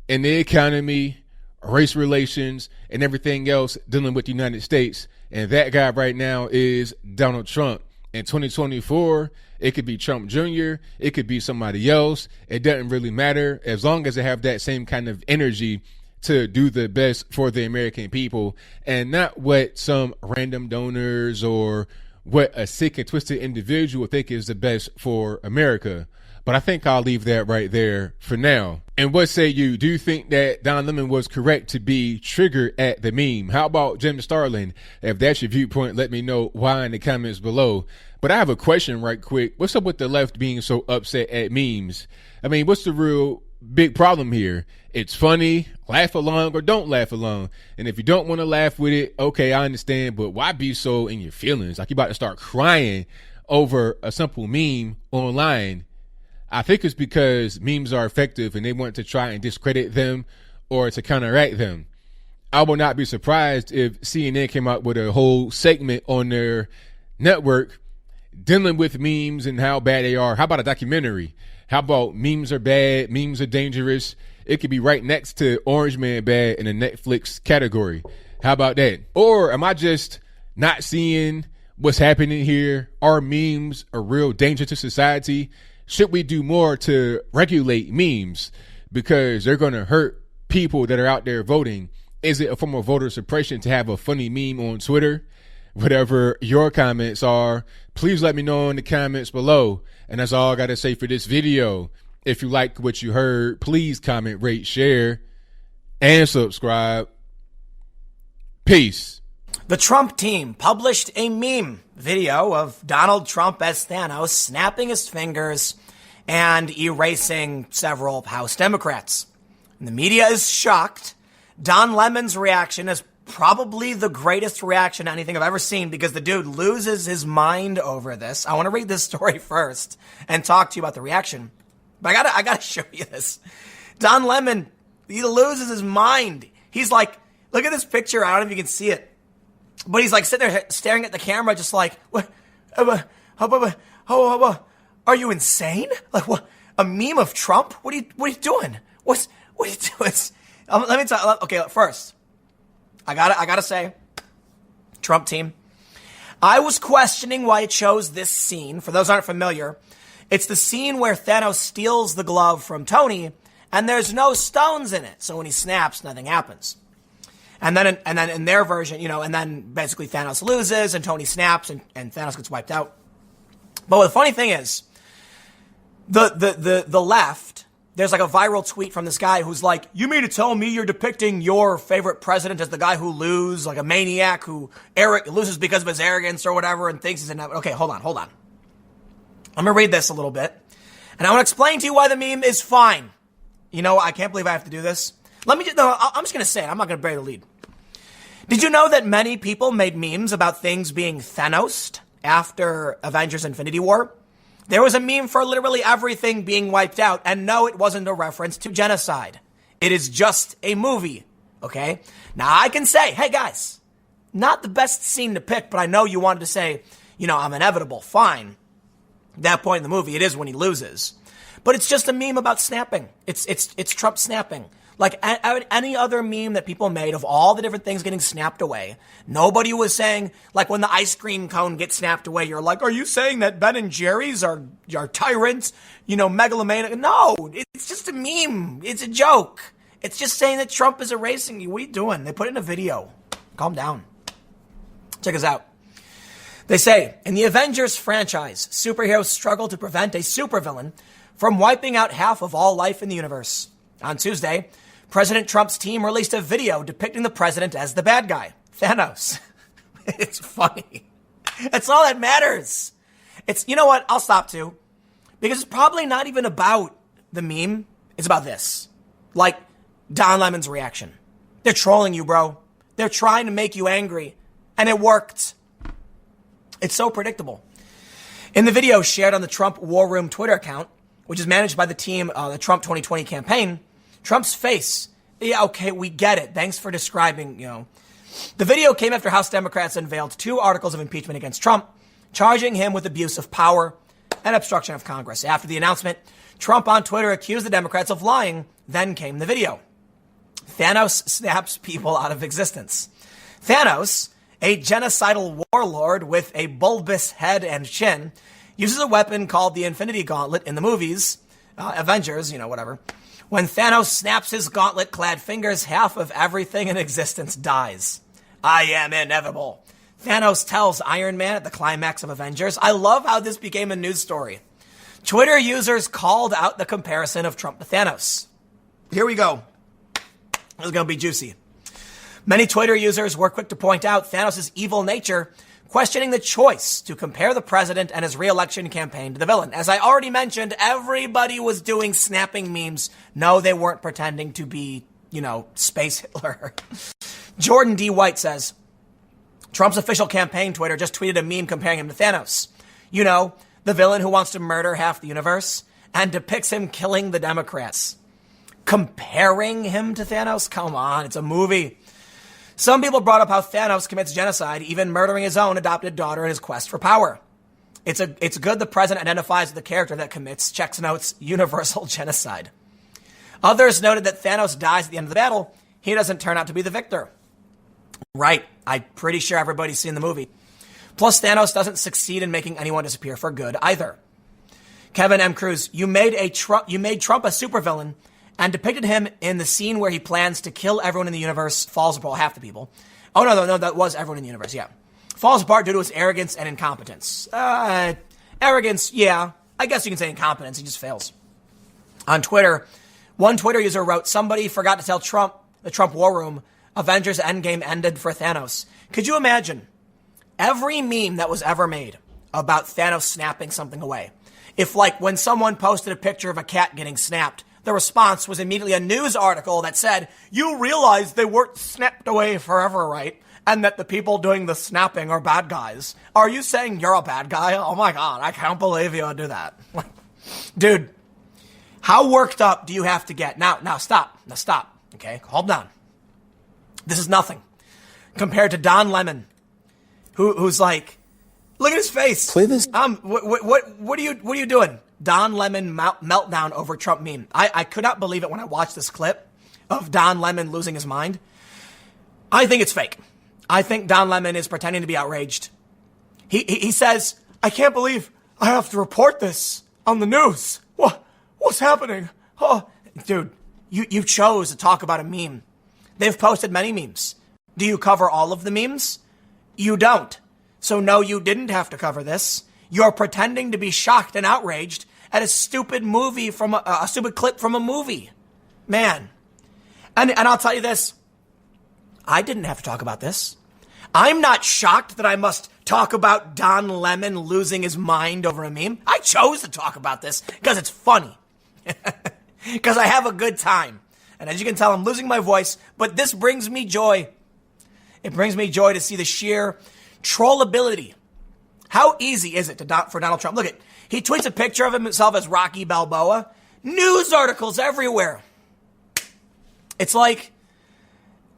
in the economy, race relations, and everything else dealing with the United States. And that guy right now is Donald Trump. In 2024, it could be Trump Jr., it could be somebody else. It doesn't really matter as long as they have that same kind of energy to do the best for the American people and not what some random donors or what a sick and twisted individual think is the best for America. But I think I'll leave that right there for now. And what say you? Do you think that Don Lemon was correct to be triggered at the meme? How about Jim Starlin? If that's your viewpoint, let me know why in the comments below. But I have a question right quick. What's up with the left being so upset at memes? I mean, what's the real big problem here? It's funny, laugh along or don't laugh along. And if you don't want to laugh with it, okay, I understand, but why be so in your feelings? Like you about to start crying over a simple meme online. I think it's because memes are effective and they want to try and discredit them or to counteract them. I will not be surprised if CNN came out with a whole segment on their network dealing with memes and how bad they are. How about a documentary? How about memes are bad, memes are dangerous? It could be right next to Orange Man Bad in the Netflix category. How about that? Or am I just not seeing what's happening here? Are memes a real danger to society? Should we do more to regulate memes because they're going to hurt people that are out there voting? Is it a form of voter suppression to have a funny meme on Twitter? Whatever your comments are, please let me know in the comments below. And that's all I got to say for this video. If you like what you heard, please comment, rate, share, and subscribe. Peace. The Trump team published a meme video of Donald Trump as Thanos snapping his fingers and erasing several House Democrats. And the media is shocked. Don Lemon's reaction is probably the greatest reaction to anything I've ever seen because the dude loses his mind over this. I want to read this story first and talk to you about the reaction. But I gotta show you this. Don Lemon, he loses his mind. He's like, look at this picture. I don't know if you can see it. But he's like sitting there staring at the camera just like, what? Are you insane? Like, what? A meme of Trump? What are you doing? What are you doing? Let me tell. Okay, first, I gotta say, Trump team, I was questioning why it chose this scene. For those who aren't familiar, it's the scene where Thanos steals the glove from Tony, and there's no stones in it. So when he snaps, nothing happens. And then in their version, and then basically Thanos loses, and Tony snaps, and Thanos gets wiped out. But the funny thing is, the left. There's like a viral tweet from this guy who's like, you mean to tell me you're depicting your favorite president as the guy who loses, like a maniac who loses because of his arrogance or whatever and thinks he's an... Okay, hold on. I'm going to read this a little bit. And I want to explain to you why the meme is fine. I can't believe I have to do this. I'm just going to say it. I'm not going to bury the lead. Did you know that many people made memes about things being Thanos'd after Avengers Infinity War? There was a meme for literally everything being wiped out, and no, it wasn't a reference to genocide. It is just a movie, okay? Now, I can say, hey, guys, not the best scene to pick, but I know you wanted to say, I'm inevitable, fine. That point in the movie, it is when he loses. But it's just a meme about snapping. It's Trump snapping. Like any other meme that people made of all the different things getting snapped away. Nobody was saying, like when the ice cream cone gets snapped away, you're like, are you saying that Ben and Jerry's are tyrants, megalomaniac? No, it's just a meme. It's a joke. It's just saying that Trump is erasing you. What are you doing? They put it in a video. Calm down. Check us out. They say, in the Avengers franchise, superheroes struggle to prevent a supervillain from wiping out half of all life in the universe. On Tuesday, President Trump's team released a video depicting the president as the bad guy, Thanos. It's funny. That's all that matters. You know what? I'll stop too. Because it's probably not even about the meme. It's about this. Like Don Lemon's reaction. They're trolling you, bro. They're trying to make you angry. And it worked. It's so predictable. In the video shared on the Trump War Room Twitter account, which is managed by the team, the Trump 2020 campaign, Trump's face. Yeah, okay, we get it. Thanks for describing, The video came after House Democrats unveiled 2 articles of impeachment against Trump, charging him with abuse of power and obstruction of Congress. After the announcement, Trump on Twitter accused the Democrats of lying. Then came the video. Thanos snaps people out of existence. Thanos, a genocidal warlord with a bulbous head and chin, uses a weapon called the Infinity Gauntlet in the movies, Avengers, whatever. When Thanos snaps his gauntlet-clad fingers, half of everything in existence dies. I am inevitable. Thanos tells Iron Man at the climax of Avengers. I love how this became a news story. Twitter users called out the comparison of Trump to Thanos. Here we go. This is going to be juicy. Many Twitter users were quick to point out Thanos' evil nature, questioning the choice to compare the president and his re-election campaign to the villain. As I already mentioned, everybody was doing snapping memes. No, they weren't pretending to be, Space Hitler. Jordan D. White says, Trump's official campaign Twitter just tweeted a meme comparing him to Thanos. You know, the villain who wants to murder half the universe and depicts him killing the Democrats. Comparing him to Thanos? Come on, it's a movie. Some people brought up how Thanos commits genocide, even murdering his own adopted daughter in his quest for power. It's good the president identifies with the character that commits, checks notes, universal genocide. Others noted that Thanos dies at the end of the battle. He doesn't turn out to be the victor. Right. I'm pretty sure everybody's seen the movie. Plus, Thanos doesn't succeed in making anyone disappear for good either. Kevin M. Cruz, you made Trump a supervillain and depicted him in the scene where he plans to kill everyone in the universe, falls apart, half the people. Oh, no, that was everyone in the universe, yeah. Falls apart due to his arrogance and incompetence. Arrogance, yeah. I guess you can say incompetence. He just fails. On Twitter, one Twitter user wrote, somebody forgot to tell Trump, the Trump War Room, Avengers Endgame ended for Thanos. Could you imagine every meme that was ever made about Thanos snapping something away? If, like, when someone posted a picture of a cat getting snapped, the response was immediately a news article that said, you realize they weren't snapped away forever, right? And that the people doing the snapping are bad guys. Are you saying you're a bad guy? Oh my God, I can't believe you would do that. Dude, how worked up do you have to get? Now stop. Okay, hold on. This is nothing compared to Don Lemon, who's like, look at his face. Play this. What are you doing? Don Lemon meltdown over Trump meme. I could not believe it when I watched this clip of Don Lemon losing his mind. I think it's fake. I think Don Lemon is pretending to be outraged. He says, I can't believe I have to report this on the news. What's happening? Oh, dude, you chose to talk about a meme. They've posted many memes. Do you cover all of the memes? You don't. So no, you didn't have to cover this. You're pretending to be shocked and outraged at a stupid movie from a stupid clip from a movie. Man. And I'll tell you this. I didn't have to talk about this. I'm not shocked that I must talk about Don Lemon losing his mind over a meme. I chose to talk about this because it's funny. Because I have a good time. And as you can tell, I'm losing my voice, but this brings me joy. It brings me joy to see the sheer trollability. How easy is it for Donald Trump? Look, he tweets a picture of himself as Rocky Balboa. News articles everywhere. It's like,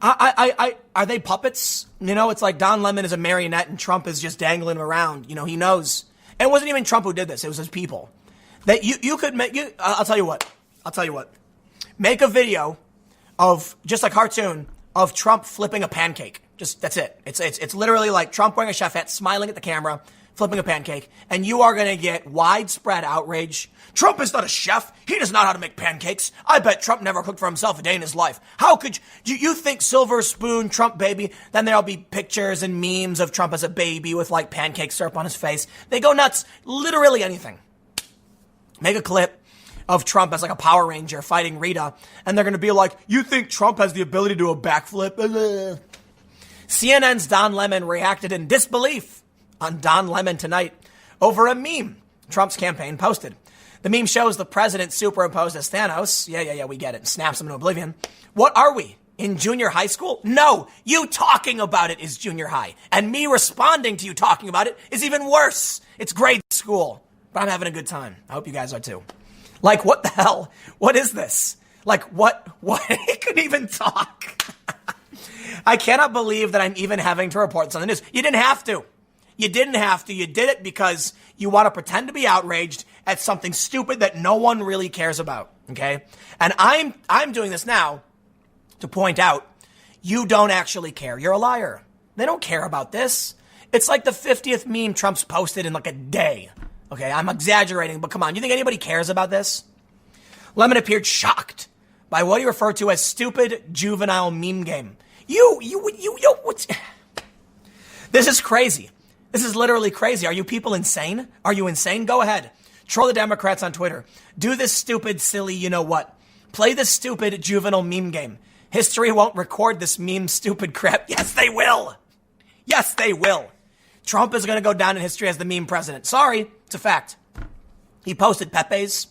are they puppets? You know, it's like Don Lemon is a marionette and Trump is just dangling him around. You know, he knows. And it wasn't even Trump who did this. It was his people. That you could make, I'll tell you what. Make a video of just a cartoon of Trump flipping a pancake. Just, that's it. It's literally like Trump wearing a chef hat, smiling at the camera, flipping a pancake, and you are going to get widespread outrage. Trump is not a chef. He does not know how to make pancakes. I bet Trump never cooked for himself a day in his life. How could you think silver spoon, Trump baby? Then there'll be pictures and memes of Trump as a baby with like pancake syrup on his face. They go nuts. Literally anything. Make a clip of Trump as like a Power Ranger fighting Rita, and they're going to be like, you think Trump has the ability to do a backflip? CNN's Don Lemon reacted in disbelief on Don Lemon Tonight over a meme Trump's campaign posted. The meme shows the president superimposed as Thanos. Yeah, we get it. Snaps him into oblivion. What are we? In junior high school? No, you talking about it is junior high. And me responding to you talking about it is even worse. It's grade school. But I'm having a good time. I hope you guys are too. Like, what the hell? What is this? Like, what? He couldn't even talk. I cannot believe that I'm even having to report this on the news. You didn't have to. You didn't have to. You did it because you want to pretend to be outraged at something stupid that no one really cares about. Okay? And I'm doing this now to point out you don't actually care. You're a liar. They don't care about this. It's like the 50th meme Trump's posted in like a day. Okay, I'm exaggerating, but come on. You think anybody cares about this? Lemon appeared shocked by what he referred to as stupid juvenile meme game. What's... This is crazy. This is literally crazy. Are you people insane? Are you insane? Go ahead. Troll the Democrats on Twitter. Do this stupid, silly, you know what? Play this stupid juvenile meme game. History won't record this meme stupid crap. Yes, they will. Yes, they will. Trump is going to go down in history as the meme president. Sorry, it's a fact. He posted Pepe's.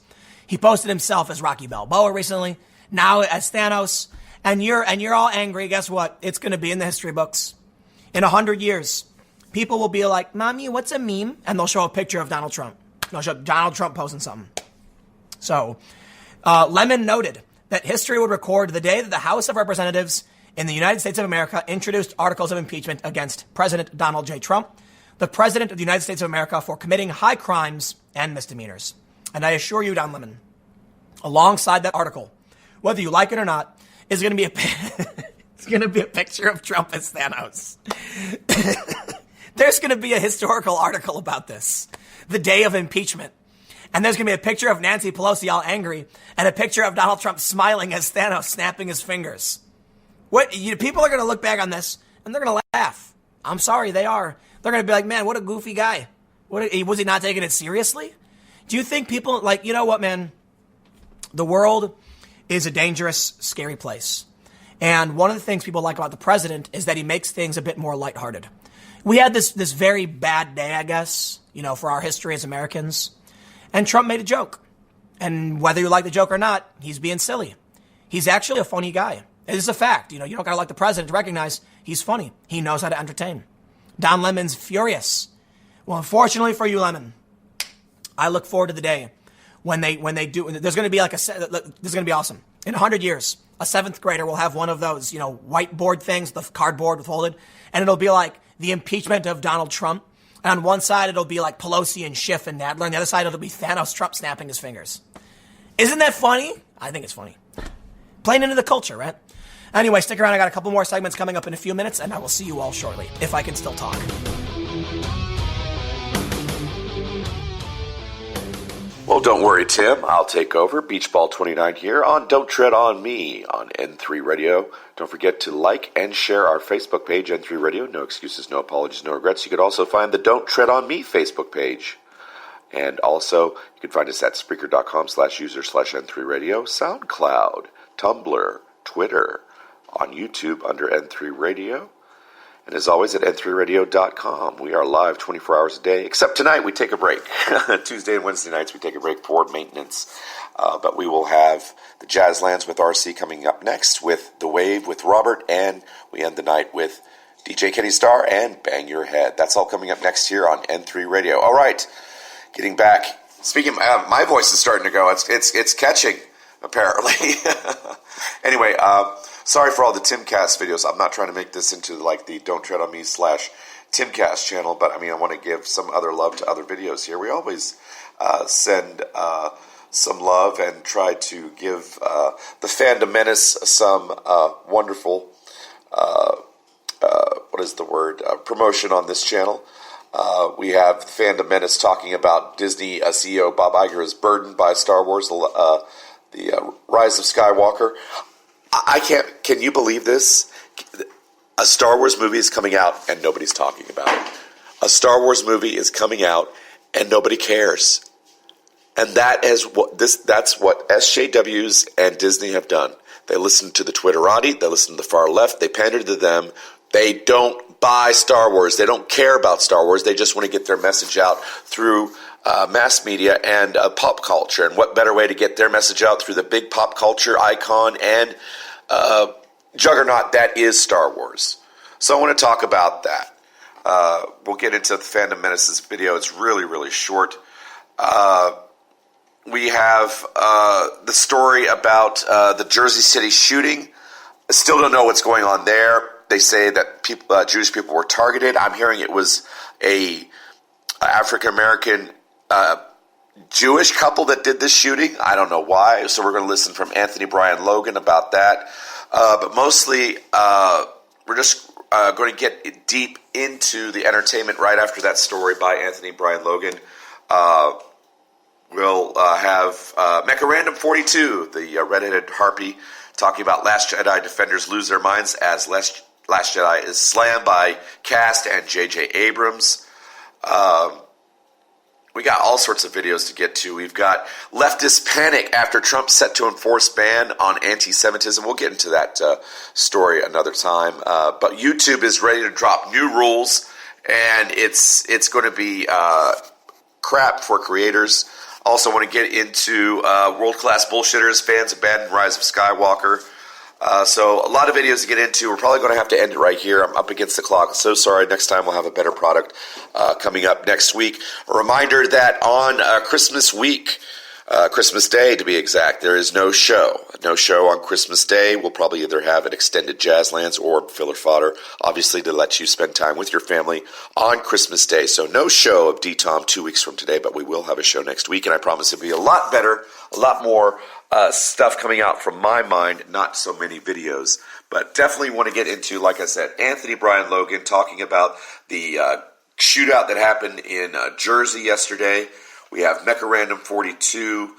He posted himself as Rocky Balboa recently. Now as Thanos. And you're all angry. Guess what? It's going to be in the history books. In 100 years, people will be like, Mommy, what's a meme? And they'll show a picture of Donald Trump. They'll show Donald Trump posting something. So Lemon noted that history would record the day that the House of Representatives in the United States of America introduced articles of impeachment against President Donald J. Trump, the President of the United States of America, for committing high crimes and misdemeanors. And I assure you, Don Lemon, alongside that article, whether you like it or not, is going to be it's going to be a picture of Trump as Thanos. There's going to be a historical article about this, the day of impeachment. And there's going to be a picture of Nancy Pelosi all angry and a picture of Donald Trump smiling as Thanos snapping his fingers. People are going to look back on this and they're going to laugh. I'm sorry, they are. They're going to be like, man, what a goofy guy. Was he not taking it seriously? Do you think people, like, you know what, man? The world is a dangerous, scary place. And one of the things people like about the president is that he makes things a bit more lighthearted. We had this very bad day, I guess, for our history as Americans. And Trump made a joke. And whether you like the joke or not, he's being silly. He's actually a funny guy. It's a fact. You don't got to like the president to recognize he's funny. He knows how to entertain. Don Lemon's furious. Well, unfortunately for you, Lemon, I look forward to the day when they do. There's going to be this is going to be awesome. In 100 years, a 7th grader will have one of those, whiteboard things, the cardboard folded, and it'll be like the impeachment of Donald Trump. And on one side, it'll be like Pelosi and Schiff and Nadler. And the other side, it'll be Thanos Trump snapping his fingers. Isn't that funny? I think it's funny. Playing into the culture, right? Anyway, stick around. I got a couple more segments coming up in a few minutes, and I will see you all shortly, if I can still talk. Well, don't worry, Tim. I'll take over. Beachball29 here on Don't Tread on Me on N3 Radio. Don't forget to like and share our Facebook page, N3 Radio. No excuses, no apologies, no regrets. You could also find the Don't Tread on Me Facebook page. And also, you can find us at Spreaker.com/user/N3 Radio, SoundCloud, Tumblr, Twitter, on YouTube under N3 Radio. And as always, at N3Radio.com. We are live 24 hours a day, except tonight we take a break. Tuesday and Wednesday nights we take a break for maintenance. But we will have the Jazzlands with RC coming up next, with The Wave with Robert, and we end the night with DJ Kenny Starr and Bang Your Head. That's all coming up next here on N3 Radio. All right, getting back. Speaking, my voice is starting to go. It's catching, apparently. Anyway, sorry for all the Timcast videos. I'm not trying to make this into like the Don't Tread on Me /Timcast channel, but I want to give some other love to other videos here. We always send some love and try to give the Fandom Menace some wonderful, promotion on this channel. We have Fandom Menace talking about Disney CEO Bob Iger is burdened by Star Wars, the Rise of Skywalker. Can you believe this? A Star Wars movie is coming out and nobody's talking about it. A Star Wars movie is coming out and nobody cares. And that's what SJWs and Disney have done. They listen to the Twitterati, they listen to the far left, they pander to them. They don't buy Star Wars. They don't care about Star Wars. They just want to get their message out through mass media and pop culture. And what better way to get their message out through the big pop culture icon and juggernaut that is Star Wars. So I want to talk about that. We'll get into the Fandom Menace's video. It's really, really short. We have the story about the Jersey City shooting. I still don't know what's going on there. They say that Jewish people were targeted. I'm hearing it was a African-American Jewish couple that did this shooting. I don't know why. So we're going to listen from Anthony Brian Logan about that. But mostly we're just going to get deep into the entertainment right after that story by Anthony Brian Logan. We'll have Mecha Random 42, the redheaded harpy, talking about Last Jedi defenders lose their minds as Last Jedi is slammed by Cast and J.J. Abrams. We got all sorts of videos to get to. We've got leftist panic after Trump set to enforce ban on anti-Semitism. We'll get into that story another time. But YouTube is ready to drop new rules, and it's going to be crap for creators. Also want to get into world-class bullshitters, fans abandon Rise of Skywalker. So a lot of videos to get into. We're probably going to have to end it right here. I'm up against the clock. So sorry. Next time we'll have a better product coming up next week. A reminder that on Christmas week, Christmas Day to be exact, there is no show. No show on Christmas Day. We'll probably either have an extended Jazzlands or filler fodder, obviously to let you spend time with your family on Christmas Day. So no show of D-Tom 2 weeks from today, but we will have a show next week, and I promise it'll be a lot better, a lot more stuff coming out from my mind, not so many videos. But definitely want to get into, like I said, Anthony Brian Logan talking about the shootout that happened in Jersey yesterday. We have Mecha Random 42,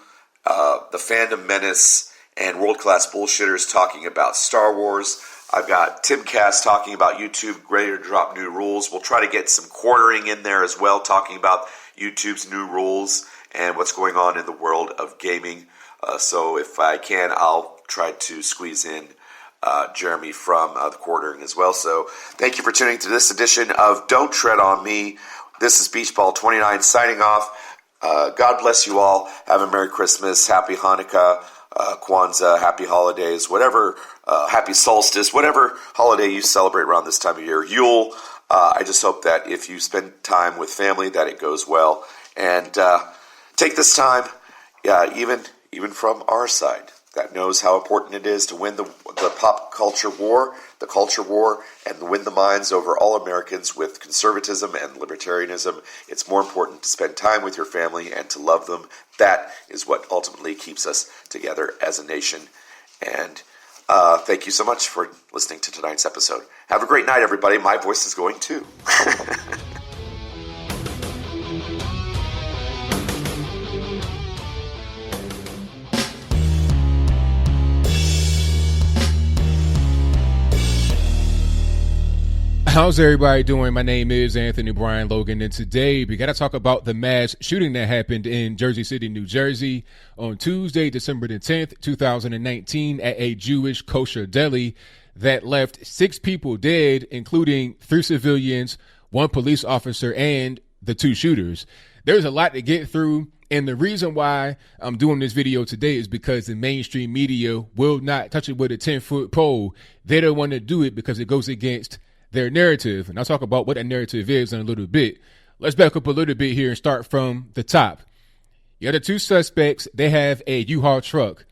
the Fandom Menace, and World Class Bullshitters talking about Star Wars. I've got Tim Cass talking about YouTube, ready to drop new rules. We'll try to get some quartering in there as well, talking about YouTube's new rules and what's going on in the world of gaming. So if I can, I'll try to squeeze in Jeremy from the quartering as well. So thank you for tuning to this edition of Don't Tread on Me. This is Beachball29 signing off. God bless you all. Have a Merry Christmas, Happy Hanukkah, Kwanzaa, Happy Holidays, whatever, Happy Solstice, whatever holiday you celebrate around this time of year. Yule. I just hope that if you spend time with family, that it goes well. And take this time, even from our side, that knows how important it is to win the pop culture war, the culture war, and win the minds over all Americans with conservatism and libertarianism. It's more important to spend time with your family and to love them. That is what ultimately keeps us together as a nation. And thank you so much for listening to tonight's episode. Have a great night, everybody. My voice is going too. How's everybody doing? My name is Anthony Brian Logan, and today we got to talk about the mass shooting that happened in Jersey City, New Jersey on Tuesday, December the 10th, 2019 at a Jewish kosher deli that left 6 people dead, including 3 civilians, 1 police officer, and the 2 shooters. There's a lot to get through, and the reason why I'm doing this video today is because the mainstream media will not touch it with a 10-foot pole. They don't want to do it because it goes against their narrative, and I'll talk about what that narrative is in a little bit. Let's back up a little bit here and start from the top. The other 2 suspects, they have a U-Haul truck.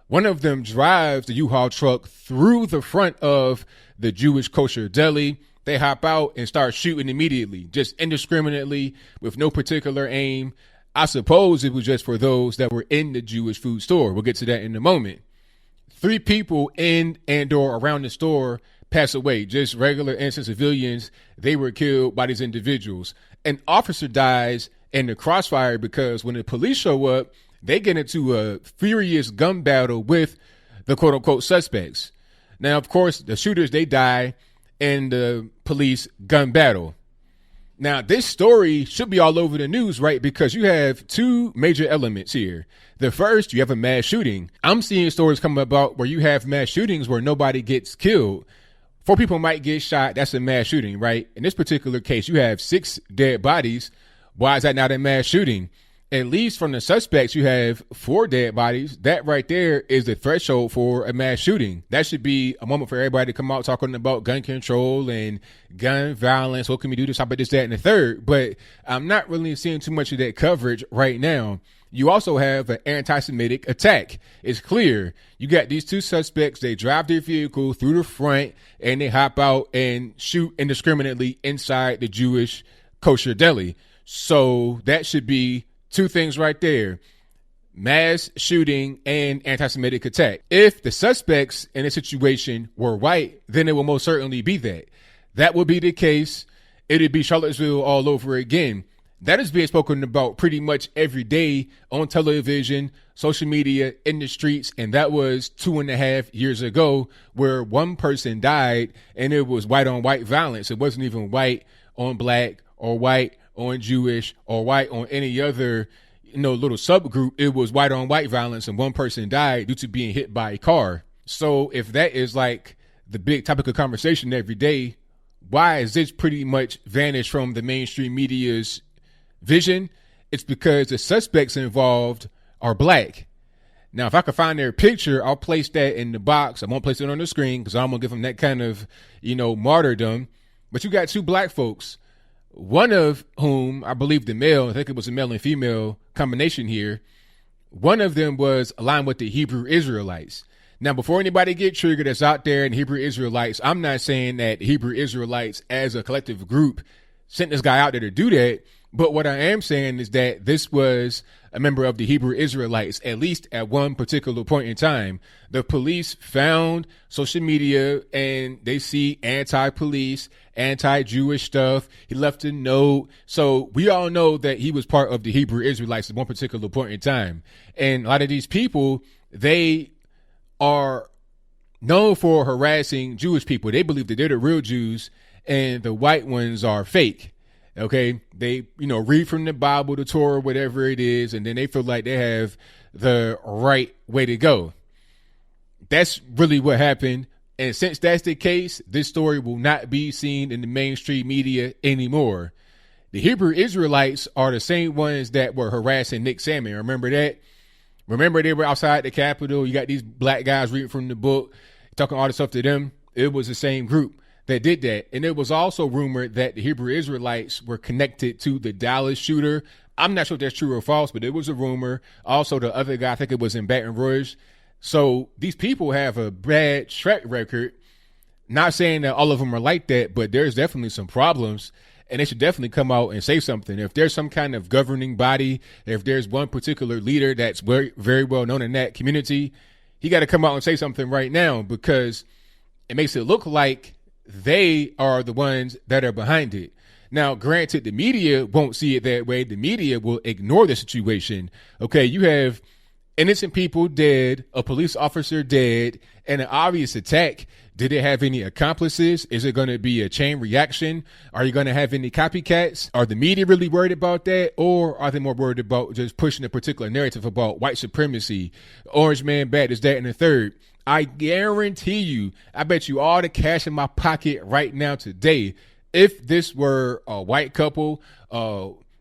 One of them drives the U-Haul truck through the front of the Jewish kosher deli. They hop out and start shooting immediately, just indiscriminately, with no particular aim. I suppose it was just for those that were in the Jewish food store. We'll get to that in a moment. 3 people in and or around the store pass away, just regular innocent civilians. They were killed by these individuals. An officer dies in the crossfire because when the police show up, they get into a furious gun battle with the quote unquote suspects. Now, of course, the shooters, they die in the police gun battle. Now, this story should be all over the news, right? Because you have 2 major elements here. The first, you have a mass shooting. I'm seeing stories come about where you have mass shootings where nobody gets killed. 4 people might get shot. That's a mass shooting, right? In this particular case, you have 6 dead bodies. Why is that not a mass shooting? At least from the suspects, you have 4 dead bodies. That right there is the threshold for a mass shooting. That should be a moment for everybody to come out talking about gun control and gun violence. What can we do to stop it, this, that, and the third? But I'm not really seeing too much of that coverage right now. You also have an anti-Semitic attack. It's clear. You got these 2 suspects. They drive their vehicle through the front and they hop out and shoot indiscriminately inside the Jewish kosher deli. So that should be 2 things right there. Mass shooting and anti-Semitic attack. If the suspects in a situation were white, then it will most certainly be that. That would be the case. It'd be Charlottesville all over again. That is being spoken about pretty much every day on television, social media, in the streets. And that was 2.5 years ago where 1 person died and it was white on white violence. It wasn't even white on black or white on Jewish or white on any other, little subgroup. It was white on white violence and 1 person died due to being hit by a car. So if that is like the big topic of conversation every day, why is this pretty much vanished from the mainstream media's vision? It's because the suspects involved are black. Now, if I could find their picture, I'll place that in the box. I won't place it on the screen because I'm going to give them that kind of, martyrdom. But you got two black folks, one of whom, I believe the male, I think it was a male and female combination here. One of them was aligned with the Hebrew Israelites. Now, before anybody get triggered that's out there in Hebrew Israelites, I'm not saying that Hebrew Israelites as a collective group sent this guy out there to do that. But what I am saying is that this was a member of the Hebrew Israelites, at least at one particular point in time. The police found social media and they see anti-police, anti-Jewish stuff. He left a note. So we all know that he was part of the Hebrew Israelites at one particular point in time. And a lot of these people, they are known for harassing Jewish people. They believe that they're the real Jews and the white ones are fake. Okay, they, read from the Bible, the Torah, whatever it is, and then they feel like they have the right way to go. That's really what happened. And since that's the case, this story will not be seen in the mainstream media anymore. The Hebrew Israelites are the same ones that were harassing Nick Salmon. Remember that? Remember they were outside the Capitol. You got these black guys reading from the book, talking all this stuff to them. It was the same group that did that. And it was also rumored that the Hebrew Israelites were connected to the Dallas shooter. I'm not sure if that's true or false, but it was a rumor. Also, the other guy, I think it was in Baton Rouge. So these people have a bad track record. Not saying that all of them are like that, but there's definitely some problems. And they should definitely come out and say something. If there's some kind of governing body, if there's one particular leader that's very, very well known in that community, he got to come out and say something right now, because it makes it look like they are the ones that are behind it. Now, granted, the media won't see it that way. The media will ignore the situation. Okay, you have innocent people dead, a police officer dead, and an obvious attack. Did it have any accomplices? Is it going to be a chain reaction? Are you going to have any copycats? Are the media really worried about that? Or are they more worried about just pushing a particular narrative about white supremacy, orange man bad, is that, and the third? I guarantee you, I bet you all the cash in my pocket right now today, if this were a white couple,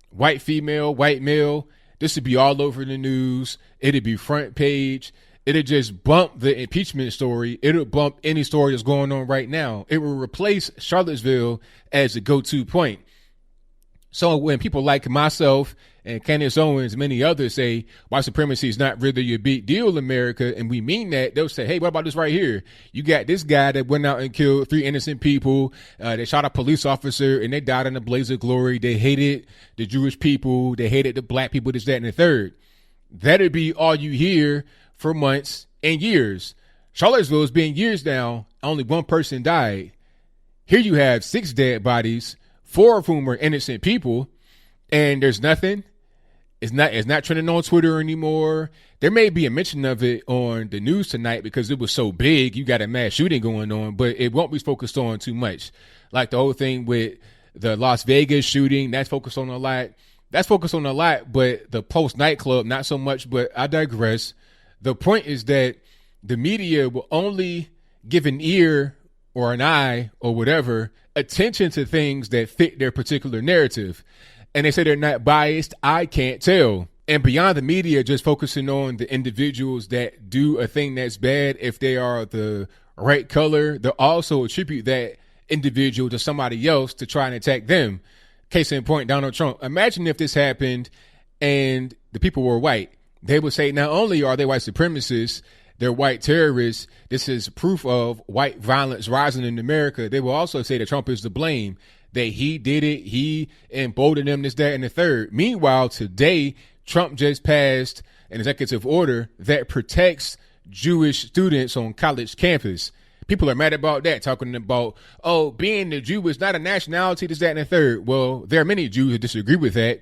white female, white male, this would be all over the news. It'd be front page. It'd just bump the impeachment story. It'll bump any story that's going on right now. It will replace Charlottesville as the go-to point. So when people like myself and Candace Owens and many others say white supremacy is not really a big deal in America, and we mean that, they'll say, hey, what about this right here? You got this guy that went out and killed 3 innocent people. They shot a police officer and they died in a blaze of glory. They hated the Jewish people. They hated the black people, this, that, and the third. That'd be all you hear for months and years. Charlottesville has been years now. Only one person died. Here you have 6 dead bodies, 4 of whom are innocent people, and there's nothing. It's not trending on Twitter anymore. There may be a mention of it on the news tonight because it was so big. You got a mass shooting going on, but it won't be focused on too much. Like the whole thing with the Las Vegas shooting, that's focused on a lot. That's focused on a lot, but the Post nightclub, not so much, but I digress. The point is that the media will only give an ear or an eye or whatever attention to things that fit their particular narrative. And they say they're not biased. I can't tell. And beyond the media just focusing on the individuals that do a thing that's bad, if they are the right color, they'll also attribute that individual to somebody else to try and attack them. Case in point, Donald Trump. Imagine if this happened and the people were white. They would say not only are they white supremacists, they're white terrorists. This is proof of white violence rising in America. They will also say that Trump is to blame, that he did it. He emboldened them, this, that, and the third. Meanwhile, today, Trump just passed an executive order that protects Jewish students on college campus. People are mad about that, talking about, oh, being a Jew is not a nationality, this, that, and the third. Well, there are many Jews who disagree with that.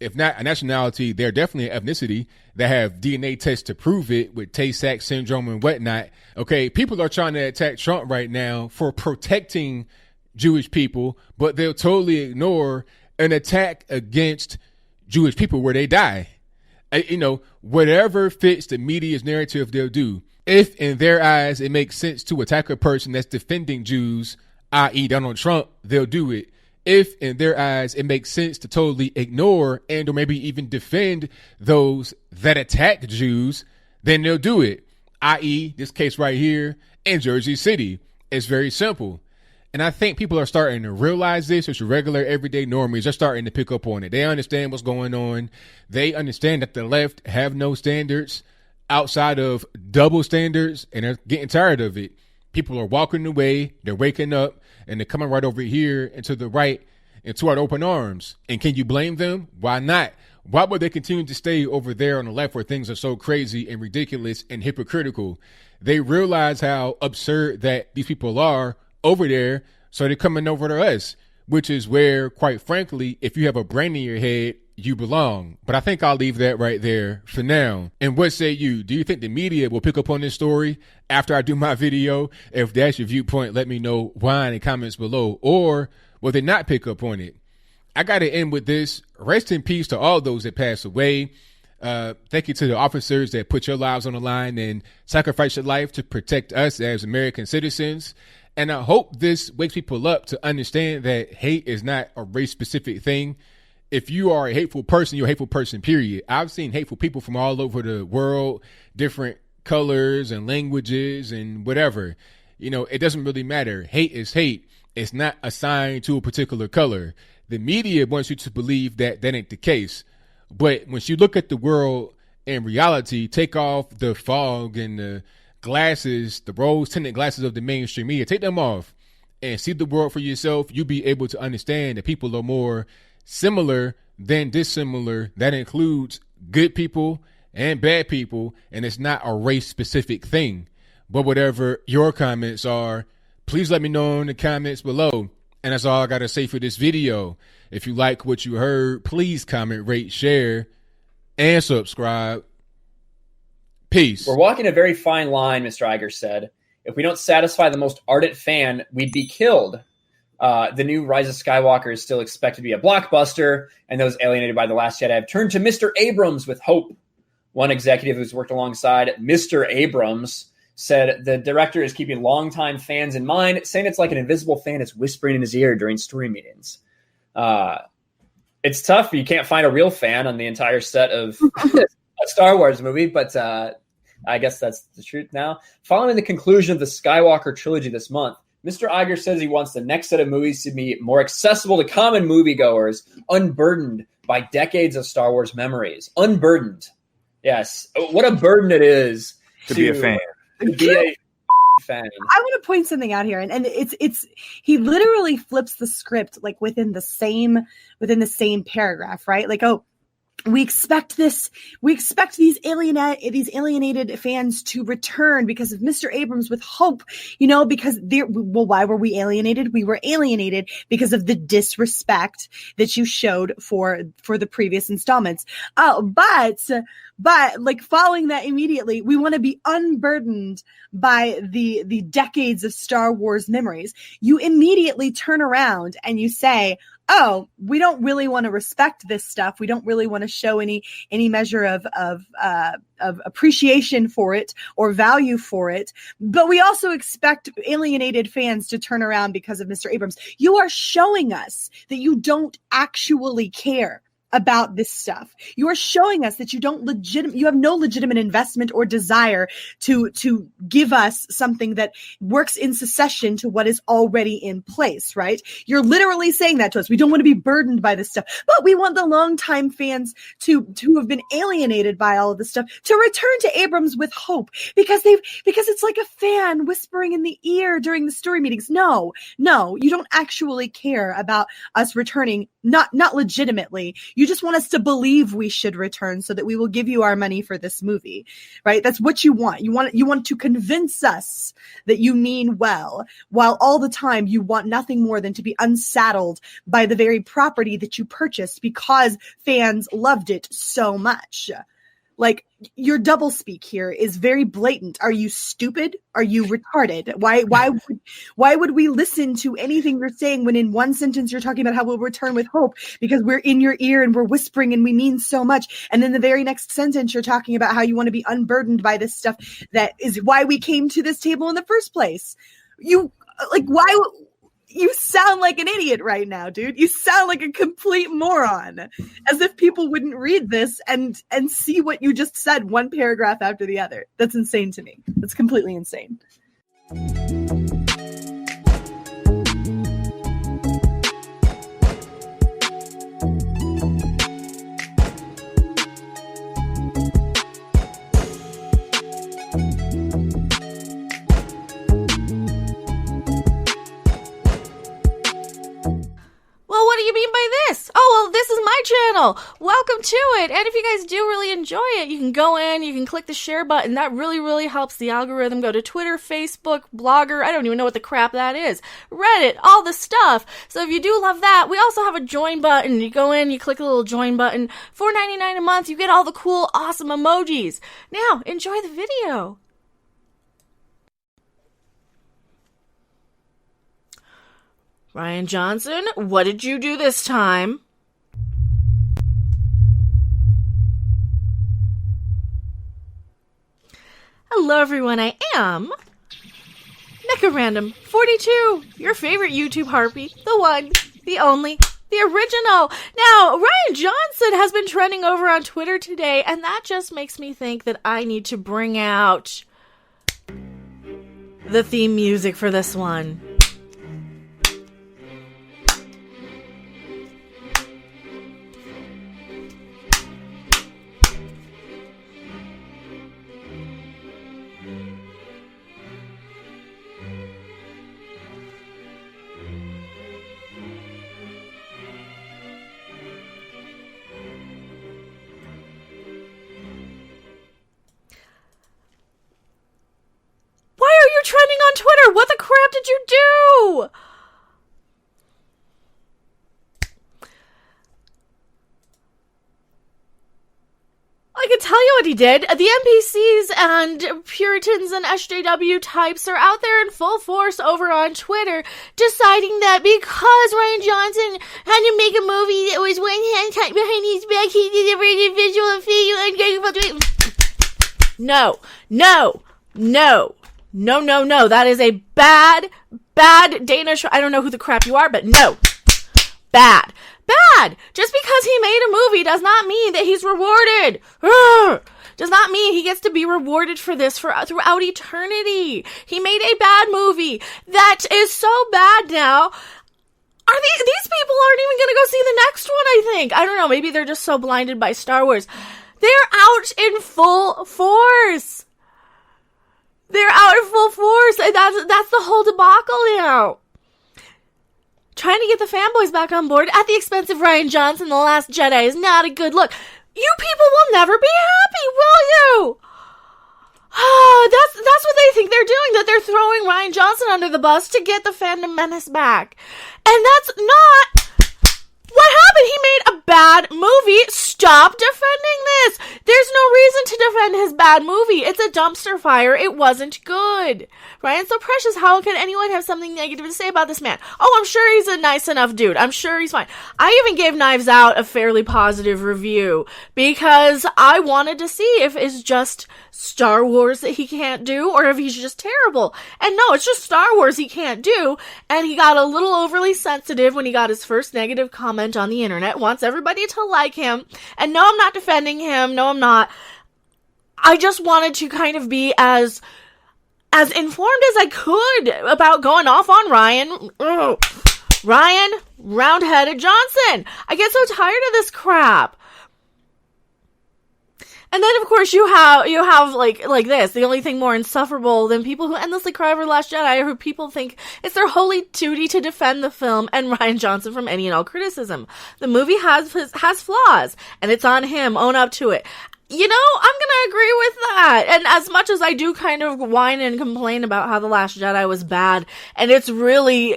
If not a nationality, they're definitely an ethnicity that have DNA tests to prove it with Tay-Sachs syndrome and whatnot. Okay, people are trying to attack Trump right now for protecting Jewish people, but they'll totally ignore an attack against Jewish people where they die. Whatever fits the media's narrative, they'll do. If in their eyes it makes sense to attack a person that's defending Jews, i.e. Donald Trump, they'll do it. If in their eyes it makes sense to totally ignore and or maybe even defend those that attack Jews, then they'll do it, i.e. this case right here in Jersey City. It's very simple. And I think people are starting to realize this. It's regular, everyday normies are starting to pick up on it. They understand what's going on. They understand that the left have no standards outside of double standards, and they're getting tired of it. People are walking away. They're waking up, and they're coming right over here and to the right into our open arms. And can you blame them? Why not? Why would they continue to stay over there on the left where things are so crazy and ridiculous and hypocritical? They realize how absurd that these people are over there, so they're coming over to us, which is where, quite frankly, if you have a brain in your head, you belong. But I think I'll leave that right there for now. And what say you? Do you think the media will pick up on this story after I do my video? If that's your viewpoint, let me know why in the comments below. Or will they not pick up on it? I got to end with this. Rest in peace to all those that passed away. Thank you to the officers that put your lives on the line and sacrifice your life to protect us as American citizens. And I hope this wakes people up to understand that hate is not a race-specific thing. If you are a hateful person, you're a hateful person, period. I've seen hateful people from all over the world, different colors and languages and whatever. You know, it doesn't really matter. Hate is hate. It's not assigned to a particular color. The media wants you to believe that that ain't the case. But once you look at the world in reality, take off the fog and the glasses, the rose-tinted glasses of the mainstream media, take them off and see the world for yourself. You'll be able to understand that people are more similar than dissimilar. That includes good people and bad people, and it's not a race-specific thing. But whatever your comments are, please let me know in the comments below. And that's all I got to say for this video. If you like what you heard, please comment, rate, share, and subscribe. Peace. We're walking a very fine line, Mr. Iger said. If we don't satisfy the most ardent fan, we'd be killed. The new Rise of Skywalker is still expected to be a blockbuster, and those alienated by The Last Jedi have turned to Mr. Abrams with hope. One executive who's worked alongside Mr. Abrams said the director is keeping longtime fans in mind, saying it's like an invisible fan is whispering in his ear during story meetings. It's tough. You can't find a real fan on the entire set of a Star Wars movie, but I guess that's the truth now. Following the conclusion of the Skywalker trilogy this month, Mr. Iger says he wants the next set of movies to be more accessible to common moviegoers, unburdened by decades of Star Wars memories. Unburdened. Yes. What a burden it is to be a fan. To be a fan. I want to point something out here, and it's he literally flips the script like within the same paragraph, right? Like, oh, we expect these alienated fans to return because of Mr. Abrams with hope, because why were we alienated? We were alienated because of the disrespect that you showed for the previous installments. But like following that immediately, we want to be unburdened by the decades of Star Wars memories. You immediately turn around and you say, oh, we don't really want to respect this stuff. We don't really want to show any measure of appreciation for it or value for it. But we also expect alienated fans to turn around because of Mr. Abrams. You are showing us that you don't actually care about this stuff. You are showing us that you have no legitimate investment or desire to give us something that works in succession to what is already in place, right? You're literally saying that to us. We don't want to be burdened by this stuff, but we want the longtime fans to have been alienated by all of this stuff to return to Abrams with hope because it's like a fan whispering in the ear during the story meetings. No, you don't actually care about us returning, not legitimately. You just want us to believe we should return so that we will give you our money for this movie, right? That's what you want. You want to convince us that you mean well, while all the time you want nothing more than to be unsaddled by the very property that you purchased because fans loved it so much. Like, your doublespeak here is very blatant. Are you stupid? Are you retarded? Why would we listen to anything you're saying when in one sentence you're talking about how we'll return with hope because we're in your ear and we're whispering and we mean so much, and then the very next sentence you're talking about how you want to be unburdened by this stuff that is why we came to this table in the first place. You sound like an idiot right now, dude. You sound like a complete moron. As if people wouldn't read this and see what you just said one paragraph after the other. That's insane to me. That's completely insane. Well, what do you mean by this? Oh, well, this is my channel. Welcome to it. And if you guys do really enjoy it, you can go in, you can click the share button. That really, really helps the algorithm. Go to Twitter, Facebook, Blogger. I don't even know what the crap that is. Reddit, all the stuff. So if you do love that, we also have a join button. You go in, you click the little join button. $4.99 a month. You get all the cool, awesome emojis. Now, enjoy the video. Ryan Johnson, what did you do this time? Hello everyone, I am NeckaRandom42, your favorite YouTube harpy, the one, the only, the original. Now, Ryan Johnson has been trending over on Twitter today, and that just makes me think that I need to bring out the theme music for this one. Why are you trending on Twitter? What the crap did you do? I can tell you what he did. The NPCs and Puritans and SJW types are out there in full force over on Twitter, deciding that because Ryan Johnson had to make a movie that was one hand tied behind his back, he delivered visual and No. That is a bad Danish. I don't know who the crap you are, but no. Bad. Just because he made a movie does not mean that he's rewarded. Does not mean he gets to be rewarded for this throughout eternity. He made a bad movie that is so bad now. These people aren't even going to go see the next one, I think. I don't know. Maybe they're just so blinded by Star Wars. They're out in full force. And that's the whole debacle now. Trying to get the fanboys back on board at the expense of Ryan Johnson, The Last Jedi, is not a good look. You people will never be happy, will you? That's what they think they're doing, that they're throwing Ryan Johnson under the bus to get the fandom menace back. And that's not what happened. He made a bad movie. Stop defending this. There's no reason to defend his bad movie. It's a dumpster fire. It wasn't good. Ryan's so precious. How can anyone have something negative to say about this man? Oh, I'm sure he's a nice enough dude. I'm sure he's fine. I even gave Knives Out a fairly positive review because I wanted to see if it's just Star Wars that he can't do or if he's just terrible. And no, it's just Star Wars he can't do. And he got a little overly sensitive when he got his first negative comment on the internet. Wants everybody to like him. And no, I'm not defending him. No, I'm not. I just wanted to kind of be as informed as I could about going off on Ryan. Ryan Roundheaded Johnson. I get so tired of this crap. And then, of course, you have like this. The only thing more insufferable than people who endlessly cry over The Last Jedi, who people think it's their holy duty to defend the film and Ryan Johnson from any and all criticism. The movie has flaws, and it's on him. Own up to it. You know, I'm gonna agree with that. And as much as I do kind of whine and complain about how The Last Jedi was bad, and it's ruining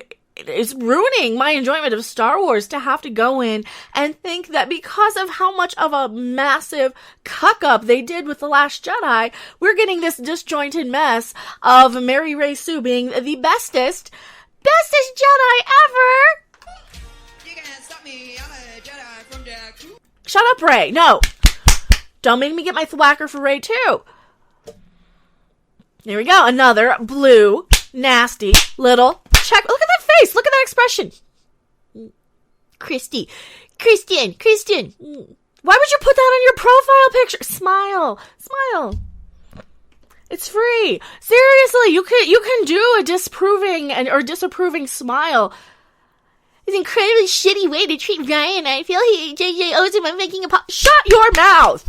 my enjoyment of Star Wars to have to go in and think that because of how much of a massive cuck-up they did with The Last Jedi, we're getting this disjointed mess of Mary Ray Sue being the bestest Jedi ever. You can't stop me, I'm a Jedi from Jakku. Shut up, Ray. No. Don't make me get my thwacker for Ray too. Here we go. Another blue, nasty, little check. Look at that face. Look at that expression. Christian. Why would you put that on your profile picture? Smile. It's free. Seriously, you can do a or disapproving smile. It's an incredibly shitty way to treat Ryan. I feel JJ owes him. I'm making shut your mouth.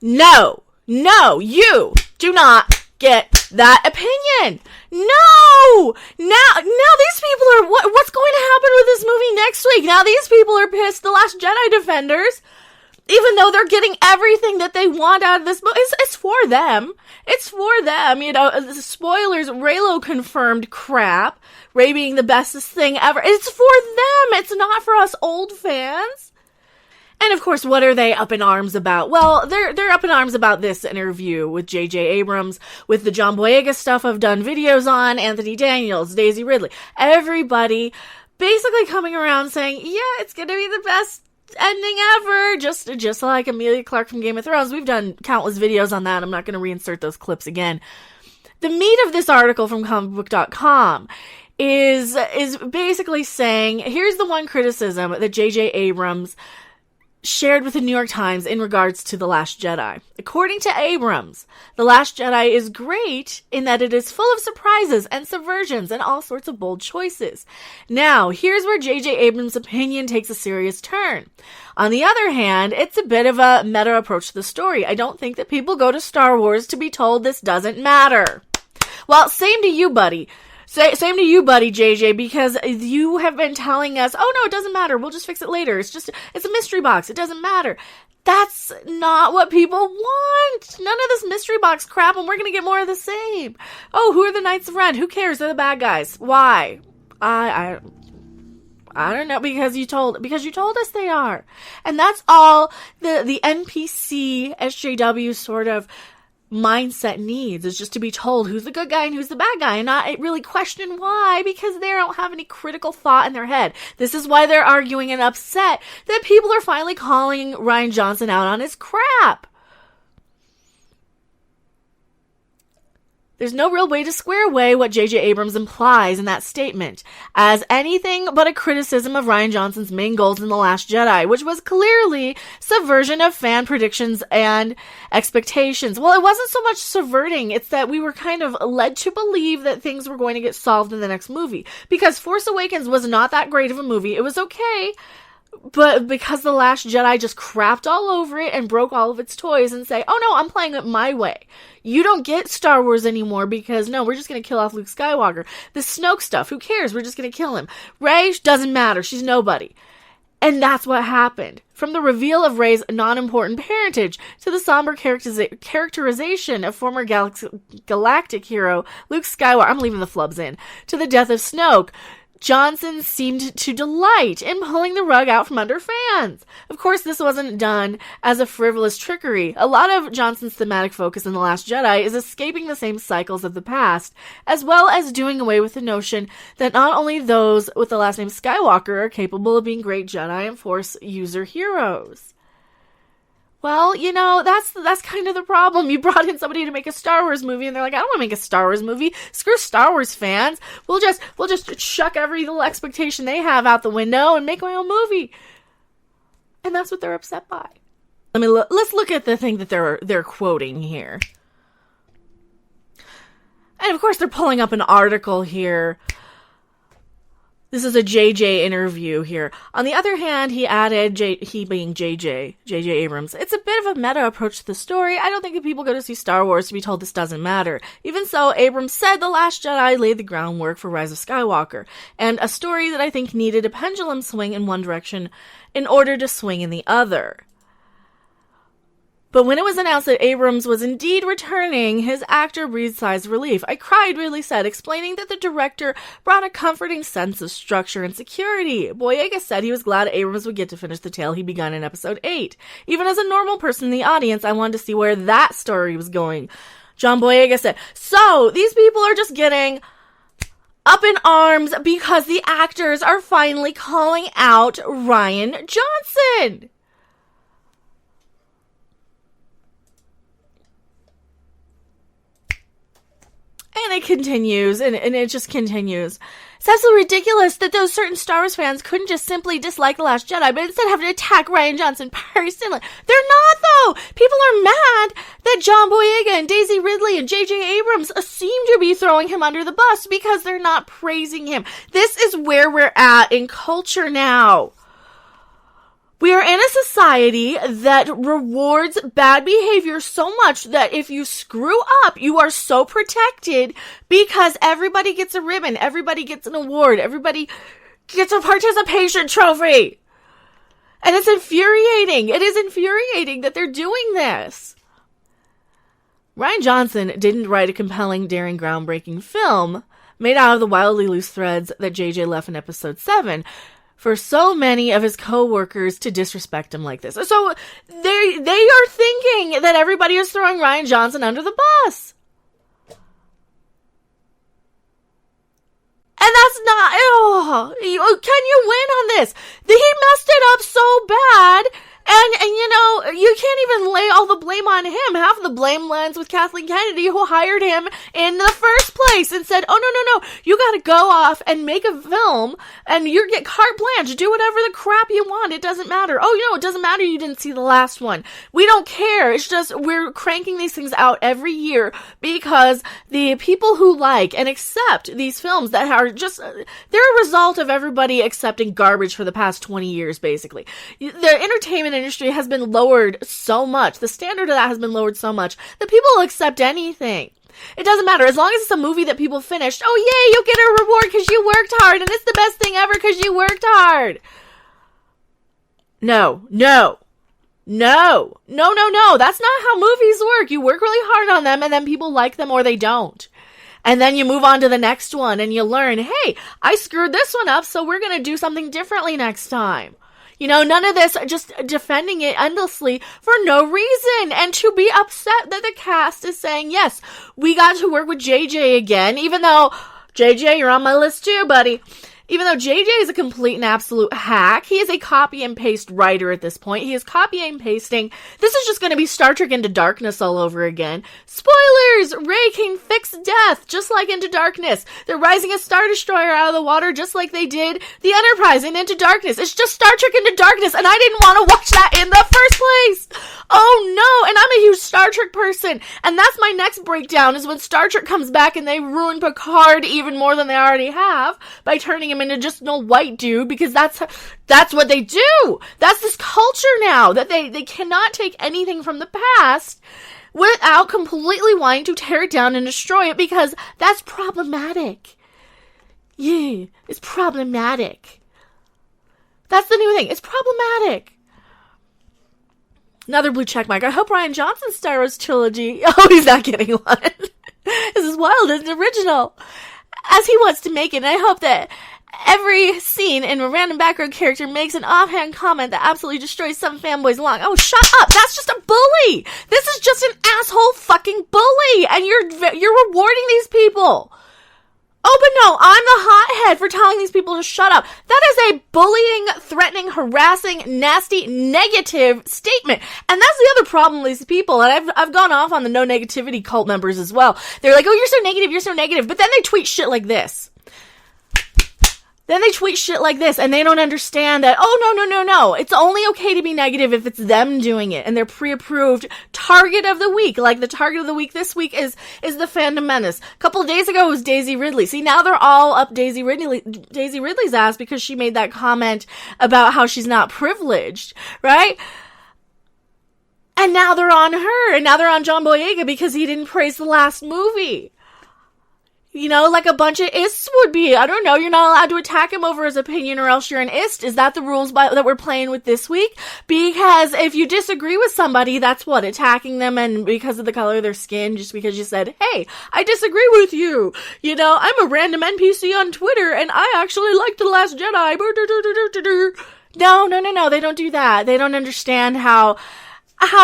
No, you do not get that opinion. No! Now these people are, what's going to happen with this movie next week? Now these people are pissed, the Last Jedi defenders, even though they're getting everything that they want out of this movie. It's for them. It's for them, spoilers, Reylo confirmed crap, Rey being the bestest thing ever. It's for them. It's not for us old fans. And of course, what are they up in arms about? Well, they're up in arms about this interview with J.J. Abrams, with the John Boyega stuff I've done videos on, Anthony Daniels, Daisy Ridley. Everybody basically coming around saying, yeah, it's going to be the best ending ever. Just like Emilia Clarke from Game of Thrones. We've done countless videos on that. I'm not going to reinsert those clips again. The meat of this article from comicbook.com is basically saying, here's the one criticism that J.J. Abrams shared with the New York Times in regards to The Last Jedi. According to Abrams, The Last Jedi is great in that it is full of surprises and subversions and all sorts of bold choices. Now, here's where J.J. Abrams' opinion takes a serious turn. On the other hand, it's a bit of a meta approach to the story. I don't think that people go to Star Wars to be told this doesn't matter. Well, same to you, buddy. Same to you, buddy, JJ, because you have been telling us, oh no, it doesn't matter, we'll just fix it later, it's a mystery box, it doesn't matter. That's not what people want. None of this mystery box crap, and we're gonna get more of the same. Oh, who are the Knights of Ren? Who cares? They're the bad guys. Why? I don't know, because you told us they are. And that's all the NPC SJW sort of mindset needs, is just to be told who's the good guy and who's the bad guy, and not really question why, because they don't have any critical thought in their head. This is why they're arguing and upset that people are finally calling Rian Johnson out on his crap. There's no real way to square away what J.J. Abrams implies in that statement as anything but a criticism of Rian Johnson's main goals in The Last Jedi, which was clearly subversion of fan predictions and expectations. Well, it wasn't so much subverting, it's that we were kind of led to believe that things were going to get solved in the next movie. Because Force Awakens was not that great of a movie. It was okay, but because The Last Jedi just crapped all over it and broke all of its toys and say, oh no, I'm playing it my way. You don't get Star Wars anymore because, no, we're just going to kill off Luke Skywalker. The Snoke stuff, who cares? We're just going to kill him. Rey doesn't matter. She's nobody. And that's what happened. From the reveal of Rey's non-important parentage to the somber characterization of former galactic hero Luke Skywalker, I'm leaving the flubs in, to the death of Snoke, Johnson seemed to delight in pulling the rug out from under fans. Of course, this wasn't done as a frivolous trickery. A lot of Johnson's thematic focus in The Last Jedi is escaping the same cycles of the past, as well as doing away with the notion that not only those with the last name Skywalker are capable of being great Jedi and Force user heroes. Well, that's kind of the problem. You brought in somebody to make a Star Wars movie, and they're like, I don't want to make a Star Wars movie. Screw Star Wars fans. We'll just chuck every little expectation they have out the window and make my own movie. And that's what they're upset by. Let's look at the thing that they're quoting here. And of course, they're pulling up an article here. This is a JJ interview here. On the other hand, he added, he being JJ Abrams, it's a bit of a meta approach to the story. I don't think that people go to see Star Wars to be told this doesn't matter. Even so, Abrams said The Last Jedi laid the groundwork for Rise of Skywalker, and a story that I think needed a pendulum swing in one direction in order to swing in the other. But when it was announced that Abrams was indeed returning, his actor breathed sighs of relief. I cried, Ridley said, explaining that the director brought a comforting sense of structure and security. Boyega said he was glad Abrams would get to finish the tale he begun in Episode 8. Even as a normal person in the audience, I wanted to see where that story was going. John Boyega said, so, these people are just getting up in arms because the actors are finally calling out Rian Johnson. And it continues, and it just continues. It's absolutely ridiculous that those certain Star Wars fans couldn't just simply dislike The Last Jedi, but instead have to attack Rian Johnson personally. They're not, though! People are mad that John Boyega and Daisy Ridley and J.J. Abrams seem to be throwing him under the bus because they're not praising him. This is where we're at in culture now. We are in a society that rewards bad behavior so much that if you screw up, you are so protected because everybody gets a ribbon, everybody gets an award, everybody gets a participation trophy. And it's infuriating. It is infuriating that they're doing this. Rian Johnson didn't write a compelling, daring, groundbreaking film made out of the wildly loose threads that JJ left in episode 7. For so many of his co-workers to disrespect him like this. So they are thinking that everybody is throwing Rian Johnson under the bus. And that's not, can you win on this? He messed it up so bad. And you know, you can't even lay all the blame on him. Half of the blame lands with Kathleen Kennedy, who hired him in the first place and said, oh, no, you gotta go off and make a film and you get carte blanche, do whatever the crap you want. It doesn't matter. Oh, it doesn't matter you didn't see the last one. We don't care. It's just, we're cranking these things out every year because the people who like and accept these films that are just, they're a result of everybody accepting garbage for the past 20 years, basically. The entertainment industry has been lowered so much. The standard of that has been lowered so much that people will accept anything. It doesn't matter. As long as it's a movie that people finished, oh yay, you'll get a reward because you worked hard and it's the best thing ever because you worked hard. No. That's not how movies work. You work really hard on them and then people like them or they don't. And then you move on to the next one and you learn, hey, I screwed this one up, so we're going to do something differently next time. None of this just defending it endlessly for no reason. And to be upset that the cast is saying, yes, we got to work with JJ again, even though, JJ, you're on my list too, buddy. Even though JJ is a complete and absolute hack, he is a copy and paste writer at this point. He is copying and pasting. This is just going to be Star Trek Into Darkness all over again. Spoilers! Rey can fix death, just like Into Darkness. They're rising a Star Destroyer out of the water, just like they did the Enterprise in Into Darkness. It's just Star Trek Into Darkness, and I didn't want to watch that in the first place! Oh no! And I'm a huge Star Trek person, and that's my next breakdown, is when Star Trek comes back and they ruin Picard even more than they already have by turning him into just no white dude, because that's what they do. That's this culture now, that they cannot take anything from the past without completely wanting to tear it down and destroy it, because that's problematic. Yeah, it's problematic. That's the new thing. It's problematic. Another blue check mark. I hope Rian Johnson's Star Wars trilogy. Oh, he's not getting one. This is wild. It's original. As he wants to make it, and I hope that every scene in a random background character makes an offhand comment that absolutely destroys some fanboy's lung. Oh, shut up! That's just a bully! This is just an asshole fucking bully! And you're rewarding these people! Oh, but no, I'm the hothead for telling these people to shut up. That is a bullying, threatening, harassing, nasty, negative statement. And that's the other problem with these people. And I've gone off on the no negativity cult members as well. They're like, oh, you're so negative. But then they tweet shit like this. And they don't understand that, oh, no. It's only okay to be negative if it's them doing it. And they're pre-approved target of the week. Like the target of the week this week is the Fandom Menace. A couple of days ago it was Daisy Ridley. See, now they're all up Daisy Ridley's ass because she made that comment about how she's not privileged, right? And now they're on her. And now they're on John Boyega because he didn't praise the last movie. Like a bunch of ists would be. I don't know. You're not allowed to attack him over his opinion or else you're an ist. Is that the rules that we're playing with this week? Because if you disagree with somebody, that's what? Attacking them and because of the color of their skin, just because you said, hey, I disagree with you. I'm a random NPC on Twitter and I actually liked The Last Jedi. No. They don't do that. They don't understand how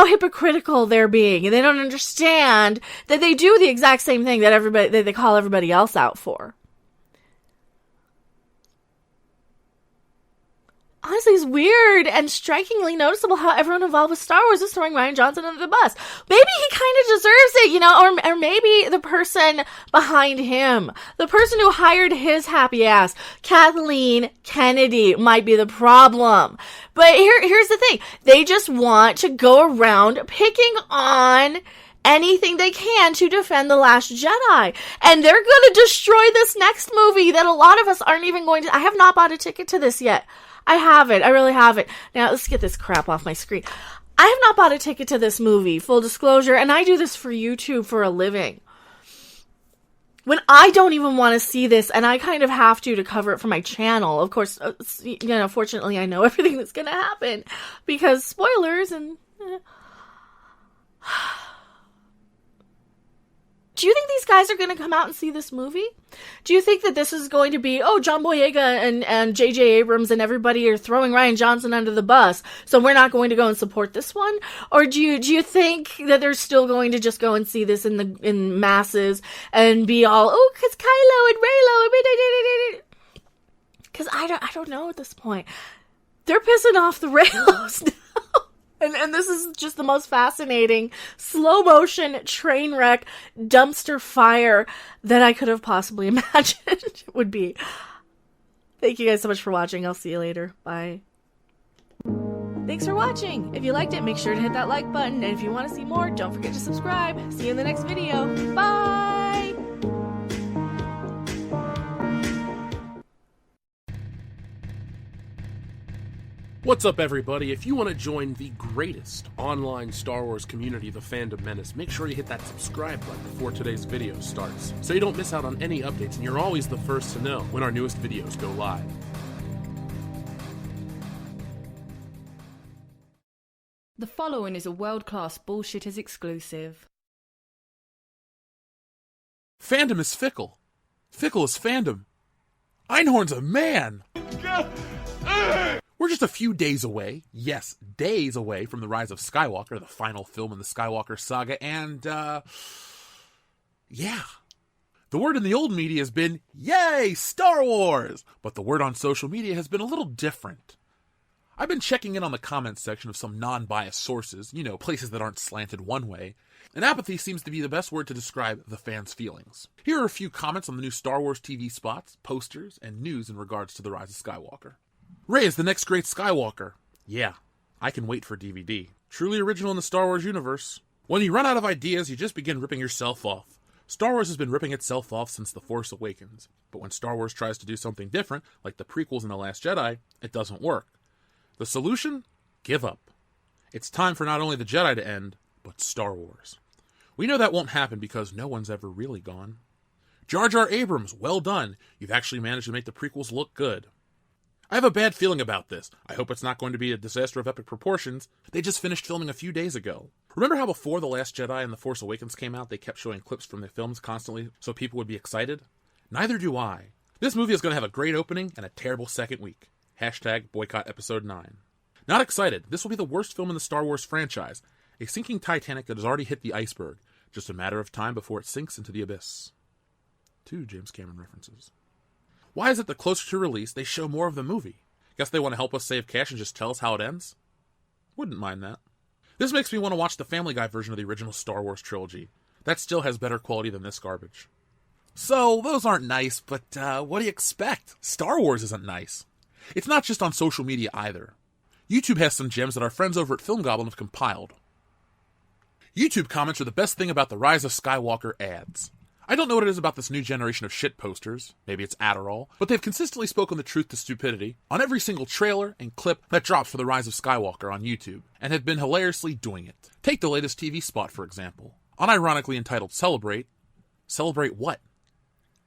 hypocritical they're being, and they don't understand that they do the exact same thing that they call everybody else out for. honestly, it's weird and strikingly noticeable how everyone involved with Star Wars is throwing Rian Johnson under the bus. Maybe he kind of deserves it, you know, or maybe the person behind him, the person who hired his happy ass, Kathleen Kennedy, might be the problem. But here's the thing. They just want to go around picking on anything they can to defend The Last Jedi. And they're going to destroy this next movie that a lot of us aren't even going to... I have not bought a ticket to this yet. I haven't. I really haven't. Now, let's get this crap off my screen. I have not bought a ticket to this movie, full disclosure, and I do this for YouTube for a living. When I don't even want to see this, and I kind of have to cover it for my channel, of course, you know, fortunately I know everything that's going to happen, because spoilers and... Do you think these guys are going to come out and see this movie? Do you think that this is going to be, oh, John Boyega and J.J. Abrams and everybody are throwing Rian Johnson under the bus, so we're not going to go and support this one? Or do you think that they're still going to just go and see this in masses and be all, oh, because Kylo and Reylo, because I don't know at this point. They're pissing off the Reylos now. And this is just the most fascinating slow motion train wreck dumpster fire that I could have possibly imagined would be. Thank you guys so much for watching. I'll see you later. Bye. Thanks for watching. If you liked it, make sure to hit that like button. And if you want to see more, don't forget to subscribe. See you in the next video. Bye! What's up, everybody? If you want to join the greatest online Star Wars community, the Fandom Menace, make sure you hit that subscribe button before today's video starts, so you don't miss out on any updates and you're always the first to know when our newest videos go live. The following is a world-class Bullshitters exclusive. Fandom is fickle. Fickle is fandom. Einhorn's a man! We're just a few days away, yes, days away from the Rise of Skywalker, the final film in the Skywalker saga, and, yeah. The word in the old media has been, yay, Star Wars! But the word on social media has been a little different. I've been checking in on the comments section of some non-biased sources, you know, places that aren't slanted one way, and apathy seems to be the best word to describe the fans' feelings. Here are a few comments on the new Star Wars TV spots, posters, and news in regards to the Rise of Skywalker. Rey is the next great Skywalker. Yeah, I can wait for DVD. Truly original in the Star Wars universe. When you run out of ideas, you just begin ripping yourself off. Star Wars has been ripping itself off since The Force Awakens. But when Star Wars tries to do something different, like the prequels and The Last Jedi, it doesn't work. The solution? Give up. It's time for not only the Jedi to end, but Star Wars. We know that won't happen because no one's ever really gone. Jar Jar Abrams, well done. You've actually managed to make the prequels look good. I have a bad feeling about this. I hope it's not going to be a disaster of epic proportions. They just finished filming a few days ago. Remember how before The Last Jedi and The Force Awakens came out, they kept showing clips from the films constantly so people would be excited? Neither do I. This movie is going to have a great opening and a terrible second week. Hashtag boycott episode 9. Not excited. This will be the worst film in the Star Wars franchise. A sinking Titanic that has already hit the iceberg. Just a matter of time before it sinks into the abyss. 2 James Cameron references. Why is it that closer to release, they show more of the movie? Guess they want to help us save cash and just tell us how it ends? Wouldn't mind that. This makes me want to watch the Family Guy version of the original Star Wars trilogy. That still has better quality than this garbage. So, those aren't nice, but what do you expect? Star Wars isn't nice. It's not just on social media either. YouTube has some gems that our friends over at Film Goblin have compiled. YouTube comments are the best thing about the Rise of Skywalker ads. I don't know what it is about this new generation of shit posters, maybe it's Adderall, but they've consistently spoken the truth to stupidity on every single trailer and clip that drops for the Rise of Skywalker on YouTube, and have been hilariously doing it. Take the latest TV spot, for example. Unironically entitled Celebrate. Celebrate what?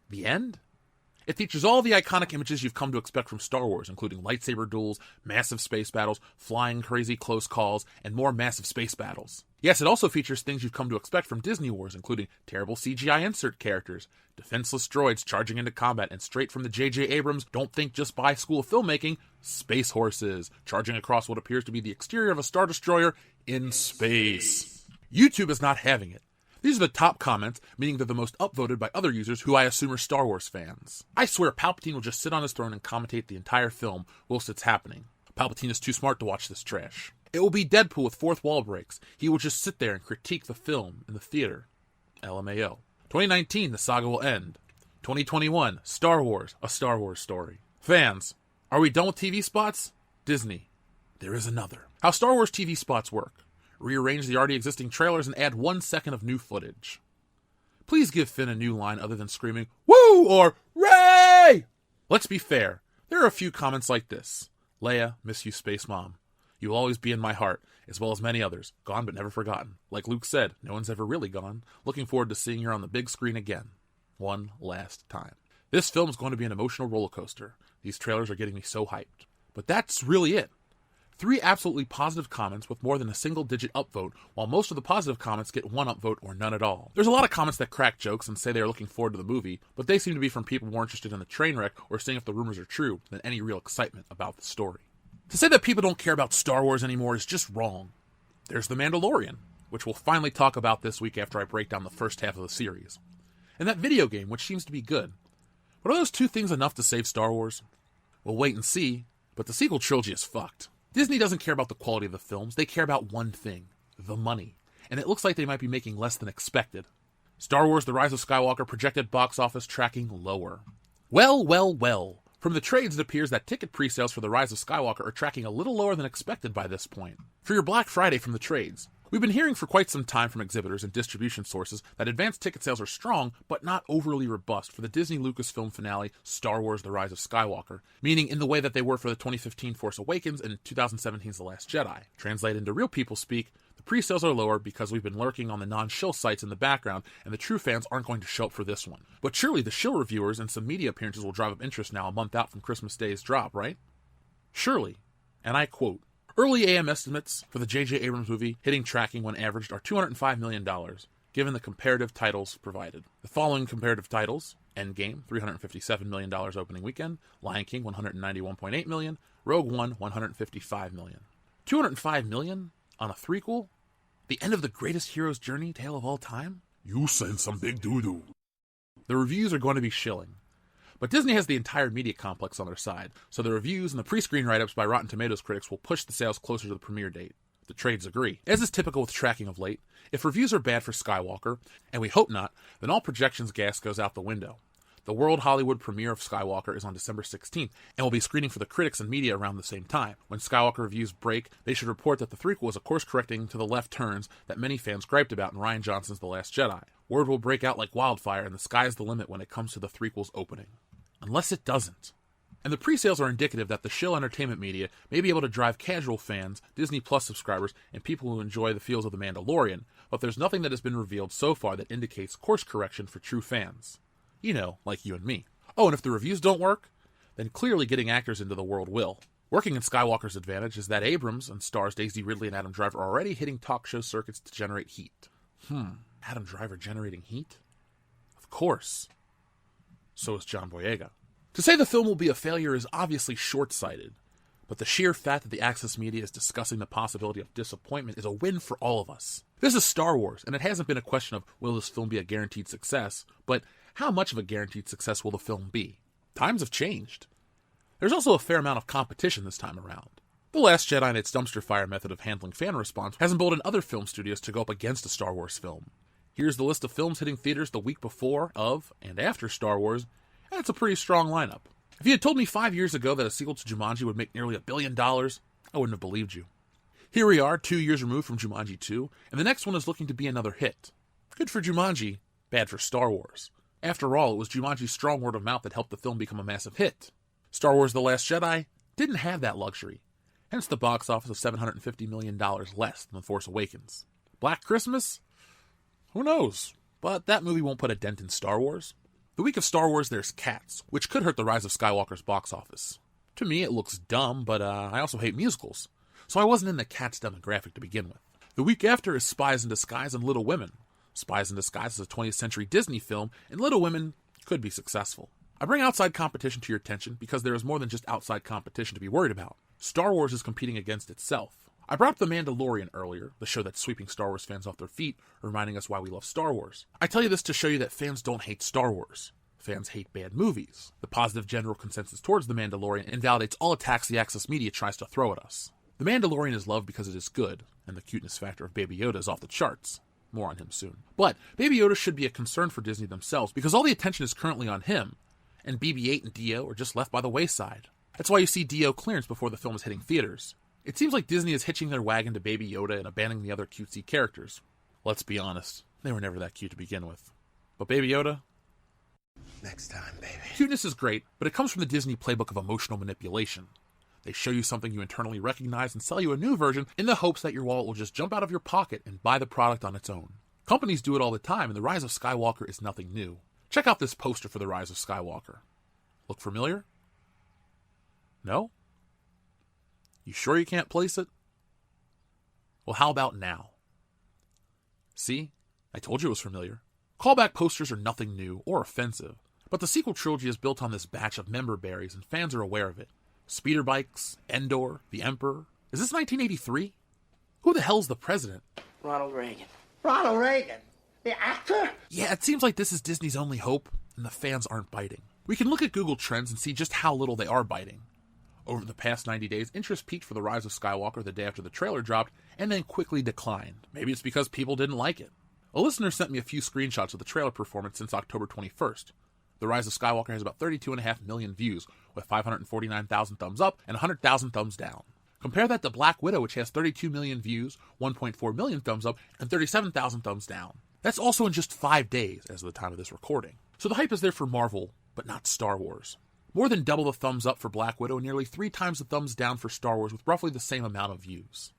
The end? It features all the iconic images you've come to expect from Star Wars, including lightsaber duels, massive space battles, flying crazy close calls, and more massive space battles. Yes, it also features things you've come to expect from Disney Wars, including terrible CGI insert characters, defenseless droids charging into combat, and straight from the J.J. Abrams Don't Think Just Buy School of Filmmaking, space horses, charging across what appears to be the exterior of a Star Destroyer in space. YouTube is not having it. These are the top comments, meaning they're the most upvoted by other users who I assume are Star Wars fans. I swear Palpatine will just sit on his throne and commentate the entire film whilst it's happening. Palpatine is too smart to watch this trash. It will be Deadpool with fourth wall breaks. He will just sit there and critique the film in the theater. LMAO. 2019, the saga will end. 2021, Star Wars, a Star Wars story. Fans, are we done with TV spots? Disney, there is another. How Star Wars TV spots work. Rearrange the already existing trailers and add 1 second of new footage. Please give Finn a new line other than screaming, "Woo!" or "Ray!" Let's be fair. There are a few comments like this. Leia, miss you, Space Mom. You will always be in my heart, as well as many others. Gone but never forgotten. Like Luke said, no one's ever really gone. Looking forward to seeing her on the big screen again. One last time. This film is going to be an emotional roller coaster. These trailers are getting me so hyped. But that's really it. 3 absolutely positive comments with more than a single-digit upvote, while most of the positive comments get 1 upvote or none at all. There's a lot of comments that crack jokes and say they are looking forward to the movie, but they seem to be from people more interested in the train wreck or seeing if the rumors are true than any real excitement about the story. To say that people don't care about Star Wars anymore is just wrong. There's The Mandalorian, which we'll finally talk about this week after I break down the first half of the series. And that video game, which seems to be good. But are those 2 things enough to save Star Wars? We'll wait and see, but the sequel trilogy is fucked. Disney doesn't care about the quality of the films, they care about one thing, the money. And it looks like they might be making less than expected. Star Wars The Rise of Skywalker projected box office tracking lower. Well. From the trades, it appears that ticket pre-sales for The Rise of Skywalker are tracking a little lower than expected by this point. For your Black Friday from the trades, we've been hearing for quite some time from exhibitors and distribution sources that advanced ticket sales are strong, but not overly robust for the Disney Lucasfilm finale, Star Wars The Rise of Skywalker, meaning in the way that they were for the 2015 Force Awakens and 2017's The Last Jedi. Translated into real people speak, the pre-sales are lower because we've been lurking on the non-shill sites in the background, and the true fans aren't going to show up for this one. But surely the shill reviewers and some media appearances will drive up interest now a month out from Christmas Day's drop, right? Surely. And I quote, "Early AM estimates for the J.J. Abrams movie hitting tracking when averaged are $205 million, given the comparative titles provided. The following comparative titles: Endgame, $357 million opening weekend, Lion King, $191.8 million, Rogue One, $155 million. $205 million on a threequel? The end of the greatest hero's journey tale of all time? You sent some big doo-doo." The reviews are going to be shilling. But Disney has the entire media complex on their side, so the reviews and the pre-screen write-ups by Rotten Tomatoes critics will push the sales closer to the premiere date. The trades agree. As is typical with tracking of late, if reviews are bad for Skywalker, and we hope not, then all projections gas goes out the window. The World Hollywood premiere of Skywalker is on December 16th, and will be screening for the critics and media around the same time. When Skywalker reviews break, they should report that the threequel is a course-correcting to the left turns that many fans griped about in Rian Johnson's The Last Jedi. Word will break out like wildfire, and the sky's the limit when it comes to the threequel's opening. Unless it doesn't. And the pre-sales are indicative that the shill entertainment media may be able to drive casual fans, Disney Plus subscribers, and people who enjoy the feels of The Mandalorian, but there's nothing that has been revealed so far that indicates course correction for true fans. You know, like you and me. Oh, and if the reviews don't work, then clearly getting actors into the world will. Working in Skywalker's advantage is that Abrams and stars Daisy Ridley and Adam Driver are already hitting talk show circuits to generate heat. Adam Driver generating heat? Of course. So is John Boyega. To say the film will be a failure is obviously short-sighted, but the sheer fact that the Access media is discussing the possibility of disappointment is a win for all of us. This is Star Wars, and it hasn't been a question of will this film be a guaranteed success, but how much of a guaranteed success will the film be? Times have changed. There's also a fair amount of competition this time around. The Last Jedi and its dumpster fire method of handling fan response has emboldened other film studios to go up against a Star Wars film. Here's the list of films hitting theaters the week before, of, and after Star Wars, and it's a pretty strong lineup. If you had told me 5 years ago that a sequel to Jumanji would make nearly $1 billion, I wouldn't have believed you. Here we are, 2 years removed from Jumanji 2, and the next one is looking to be another hit. Good for Jumanji, bad for Star Wars. After all, it was Jumanji's strong word of mouth that helped the film become a massive hit. Star Wars The Last Jedi didn't have that luxury, hence the box office of $750 million less than The Force Awakens. Black Christmas? Who knows? But that movie won't put a dent in Star Wars. The week of Star Wars, there's Cats, which could hurt The Rise of Skywalker's box office. To me, it looks dumb, but I also hate musicals, so I wasn't in the Cats demographic to begin with. The week after is Spies in Disguise and Little Women. Spies in Disguise is a 20th century Disney film, and Little Women could be successful. I bring outside competition to your attention because there is more than just outside competition to be worried about. Star Wars is competing against itself. I brought up The Mandalorian earlier, the show that's sweeping Star Wars fans off their feet, reminding us why we love Star Wars. I tell you this to show you that fans don't hate Star Wars. Fans hate bad movies. The positive general consensus towards The Mandalorian invalidates all attacks the Access media tries to throw at us. The Mandalorian is loved because it is good, and the cuteness factor of Baby Yoda is off the charts. More on him soon. But Baby Yoda should be a concern for Disney themselves, because all the attention is currently on him, and BB-8 and Dio are just left by the wayside. That's why you see Dio clearance before the film is hitting theaters. It seems like Disney is hitching their wagon to Baby Yoda and abandoning the other cutesy characters. Let's be honest, they were never that cute to begin with. But Baby Yoda? Next time, baby. Cuteness is great, but it comes from the Disney playbook of emotional manipulation. They show you something you internally recognize and sell you a new version in the hopes that your wallet will just jump out of your pocket and buy the product on its own. Companies do it all the time, and The Rise of Skywalker is nothing new. Check out this poster for The Rise of Skywalker. Look familiar? No? You sure you can't place it? Well, how about now? See? I told you it was familiar. Callback posters are nothing new or offensive, but the sequel trilogy is built on this batch of member berries, and fans are aware of it. Speeder bikes, Endor, the Emperor. Is this 1983? Who the hell's the president? Ronald Reagan. Ronald Reagan? The actor? Yeah, it seems like this is Disney's only hope, and the fans aren't biting. We can look at Google Trends and see just how little they are biting. Over the past 90 days, interest peaked for The Rise of Skywalker the day after the trailer dropped, and then quickly declined. Maybe it's because people didn't like it. A listener sent me a few screenshots of the trailer performance since October 21st. The Rise of Skywalker has about 32.5 million views, with 549,000 thumbs up and 100,000 thumbs down. Compare that to Black Widow, which has 32 million views, 1.4 million thumbs up, and 37,000 thumbs down. That's also in just 5 days as of the time of this recording. So the hype is there for Marvel, but not Star Wars. More than double the thumbs up for Black Widow, and nearly 3 times the thumbs down for Star Wars, with roughly the same amount of views.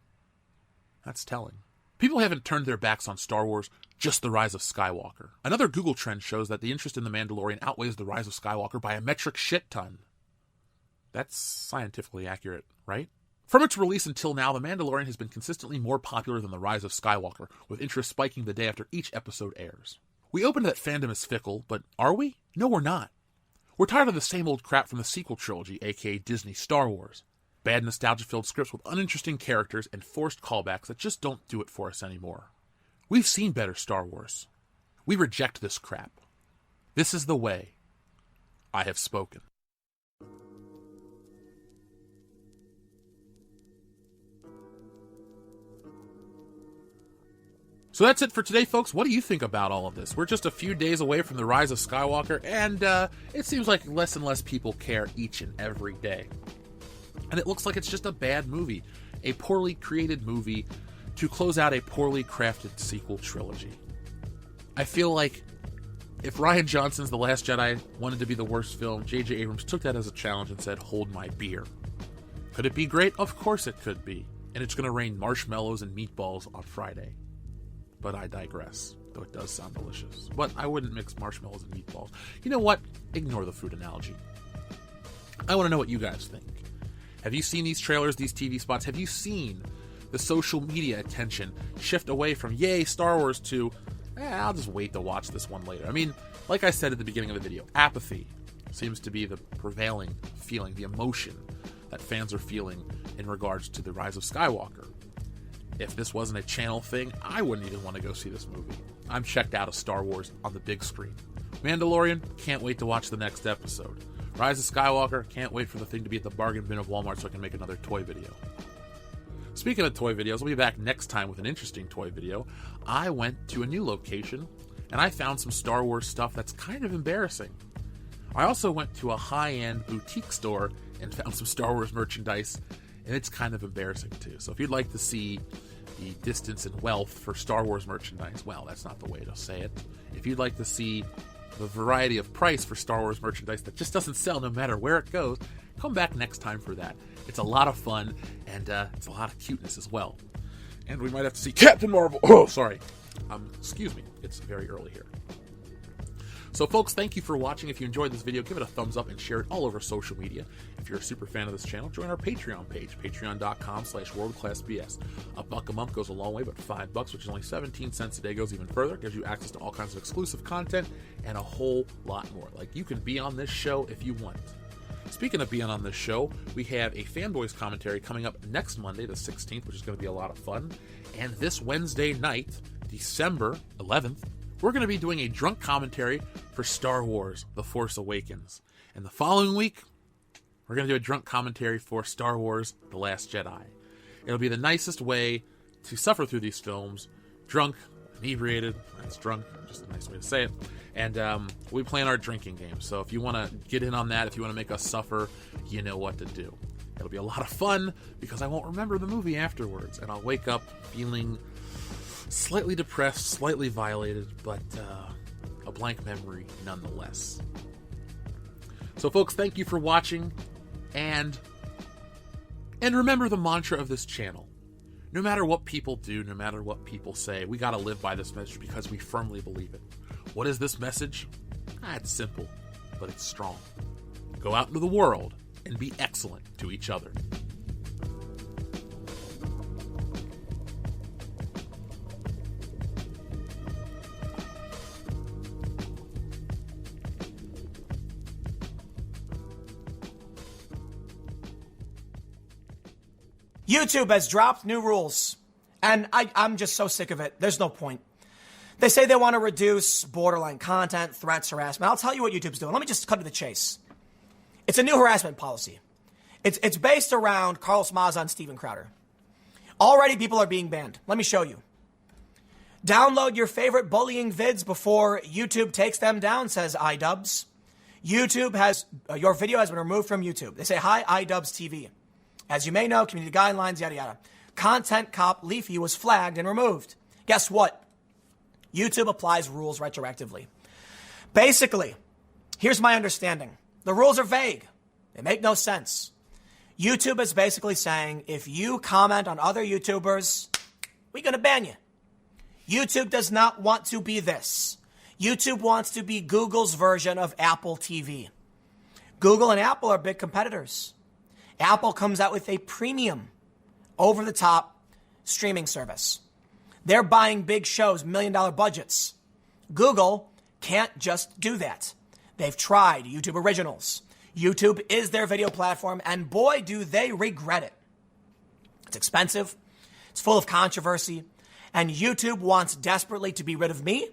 That's telling. People haven't turned their backs on Star Wars, just The Rise of Skywalker. Another Google trend shows that the interest in The Mandalorian outweighs The Rise of Skywalker by a metric shit ton. That's scientifically accurate, right? From its release until now, The Mandalorian has been consistently more popular than The Rise of Skywalker, with interest spiking the day after each episode airs. We opened that fandom is fickle, but are we? No, we're not. We're tired of the same old crap from the sequel trilogy, aka Disney Star Wars. Bad nostalgia-filled scripts with uninteresting characters and forced callbacks that just don't do it for us anymore. We've seen better Star Wars. We reject this crap. This is the way. I have spoken. So that's it for today, folks. What do you think about all of this? We're just a few days away from The Rise of Skywalker, and it seems like less and less people care each and every day. And it looks like it's just a bad movie. A poorly created movie to close out a poorly crafted sequel trilogy. I feel like if Rian Johnson's The Last Jedi wanted to be the worst film, J.J. Abrams took that as a challenge and said, hold my beer. Could it be great? Of course it could be. And it's going to rain marshmallows and meatballs on Friday. But I digress, though it does sound delicious. But I wouldn't mix marshmallows and meatballs. You know what? Ignore the food analogy. I want to know what you guys think. Have you seen these trailers, these TV spots? Have you seen the social media attention shift away from, yay, Star Wars, to, I'll just wait to watch this one later? I mean, like I said at the beginning of the video, apathy seems to be the prevailing feeling, the emotion that fans are feeling in regards to The Rise of Skywalker. If this wasn't a channel thing, I wouldn't even want to go see this movie. I'm checked out of Star Wars on the big screen. Mandalorian, can't wait to watch the next episode. Rise of Skywalker, can't wait for the thing to be at the bargain bin of Walmart so I can make another toy video. Speaking of toy videos, I'll be back next time with an interesting toy video. I went to a new location, and I found some Star Wars stuff that's kind of embarrassing. I also went to a high-end boutique store and found some Star Wars merchandise, and it's kind of embarrassing too. So if you'd like to see the distance and wealth for Star Wars merchandise, well, that's not the way to say it. If you'd like to see the variety of price for Star Wars merchandise that just doesn't sell no matter where it goes, come back next time for that. It's a lot of fun, and it's a lot of cuteness as well. And we might have to see Captain Marvel. Oh, sorry. Excuse me. It's very early here. So, folks, thank you for watching. If you enjoyed this video, give it a thumbs up and share it all over social media. If you're a super fan of this channel, join our Patreon page, patreon.com/worldclassbs. $1 a month goes a long way, but $5, which is only 17 cents a day, goes even further. Gives you access to all kinds of exclusive content and a whole lot more. Like, you can be on this show if you want. Speaking of being on this show, we have a Fanboys commentary coming up next Monday, the 16th, which is going to be a lot of fun. And this Wednesday night, December 11th, we're going to be doing a drunk commentary for Star Wars The Force Awakens. And the following week, we're going to do a drunk commentary for Star Wars The Last Jedi. It'll be the nicest way to suffer through these films. Drunk, inebriated, that's drunk, just a nice way to say it. And we play our drinking game. So if you want to get in on that, if you want to make us suffer, you know what to do. It'll be a lot of fun because I won't remember the movie afterwards. And I'll wake up feeling slightly depressed, slightly violated, but a blank memory nonetheless. So folks, thank you for watching. And remember the mantra of this channel. No matter what people do, no matter what people say, we gotta live by this message because we firmly believe it. What is this message? It's simple, but it's strong. Go out into the world and be excellent to each other. YouTube has dropped new rules, and I'm just so sick of it. There's no point. They say they want to reduce borderline content, threats, harassment. I'll tell you what YouTube's doing. Let me just cut to the chase. It's a new harassment policy. It's based around Carlos Maza and Steven Crowder. Already people are being banned. Let me show you. Download your favorite bullying vids before YouTube takes them down, says iDubbbz. Your video has been removed from YouTube. They say, hi, iDubbbz TV. As you may know, community guidelines, yada, yada. Content cop Leafy was flagged and removed. Guess what? YouTube applies rules retroactively. Basically, here's my understanding. The rules are vague. They make no sense. YouTube is basically saying, if you comment on other YouTubers, we're going to ban you. YouTube does not want to be this. YouTube wants to be Google's version of Apple TV. Google and Apple are big competitors. Apple comes out with a premium, over-the-top streaming service. They're buying big shows, $1 million budgets. Google can't just do that. They've tried YouTube Originals. YouTube is their video platform, and boy, do they regret it. It's expensive. It's full of controversy. And YouTube wants desperately to be rid of me,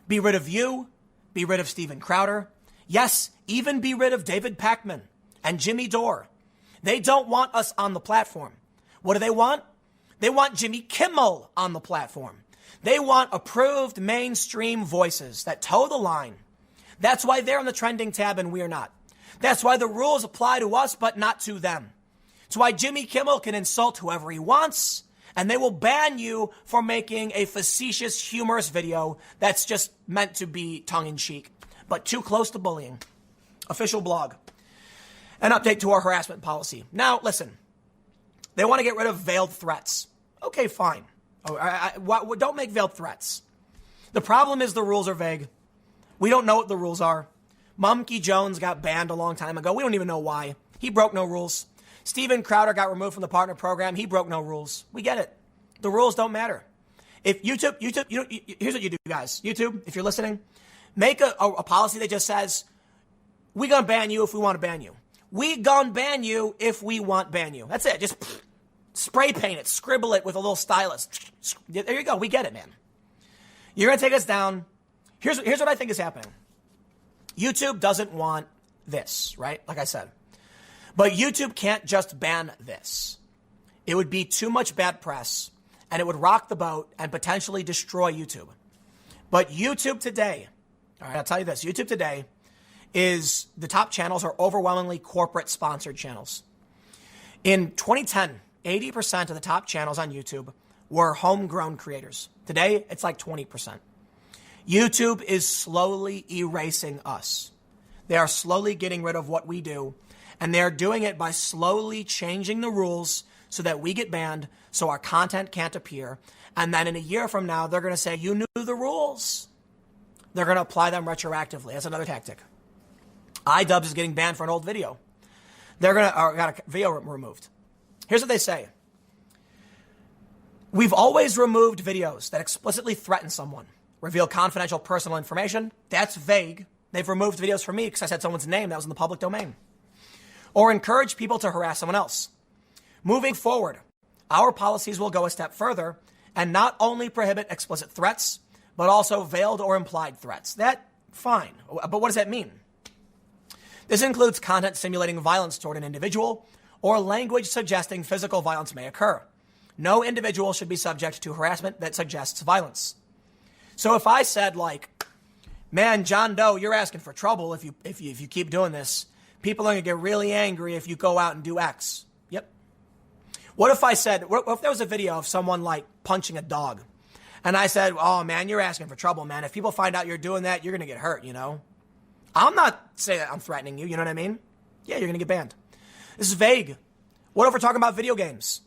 be rid of you, be rid of Steven Crowder. Yes, even be rid of David Pakman and Jimmy Dore. They don't want us on the platform. What do they want? They want Jimmy Kimmel on the platform. They want approved mainstream voices that toe the line. That's why they're on the trending tab and we're not. That's why the rules apply to us but not to them. It's why Jimmy Kimmel can insult whoever he wants, and they will ban you for making a facetious, humorous video that's just meant to be tongue-in-cheek, but too close to bullying. Official blog. An update to our harassment policy. Now, listen. They want to get rid of veiled threats. Okay, fine. Don't make veiled threats. The problem is the rules are vague. We don't know what the rules are. Mumkey Jones got banned a long time ago. We don't even know why. He broke no rules. Steven Crowder got removed from the partner program. He broke no rules. We get it. The rules don't matter. If YouTube, here's what you do, guys. YouTube, if you're listening, make a policy that just says, we gonna ban you if we want to ban you. We gonna ban you if we want ban you. That's it. Just spray paint it, scribble it with a little stylus. There you go. We get it, man. You're gonna take us down. Here's what I think is happening. YouTube doesn't want this, right? Like I said. But YouTube can't just ban this. It would be too much bad press, and it would rock the boat and potentially destroy YouTube. But YouTube today, all right, I'll tell you this. YouTube today is the top channels are overwhelmingly corporate sponsored channels. In 2010, 80% of the top channels on YouTube were homegrown creators. Today, it's like 20%. YouTube is slowly erasing us. They are slowly getting rid of what we do, and they're doing it by slowly changing the rules so that we get banned, so our content can't appear. And then in a year from now, they're going to say, you knew the rules. They're going to apply them retroactively. That's another tactic. iDubbbz is getting banned for an old video. They're going to got a video removed. Here's what they say. We've always removed videos that explicitly threaten someone, reveal confidential personal information. That's vague. They've removed videos from me because I said someone's name that was in the public domain. Or encourage people to harass someone else. Moving forward, our policies will go a step further and not only prohibit explicit threats, but also veiled or implied threats. That, fine. But what does that mean? This includes content simulating violence toward an individual or language suggesting physical violence may occur. No individual should be subject to harassment that suggests violence. So if I said, like, man, John Doe, you're asking for trouble if you keep doing this. People are going to get really angry if you go out and do X. Yep. What if I said, what if there was a video of someone, like, punching a dog? And I said, oh, man, you're asking for trouble, man. If people find out you're doing that, you're going to get hurt, you know? I'm not saying that I'm threatening you. You know what I mean? Yeah, you're going to get banned. This is vague. What if we're talking about video games?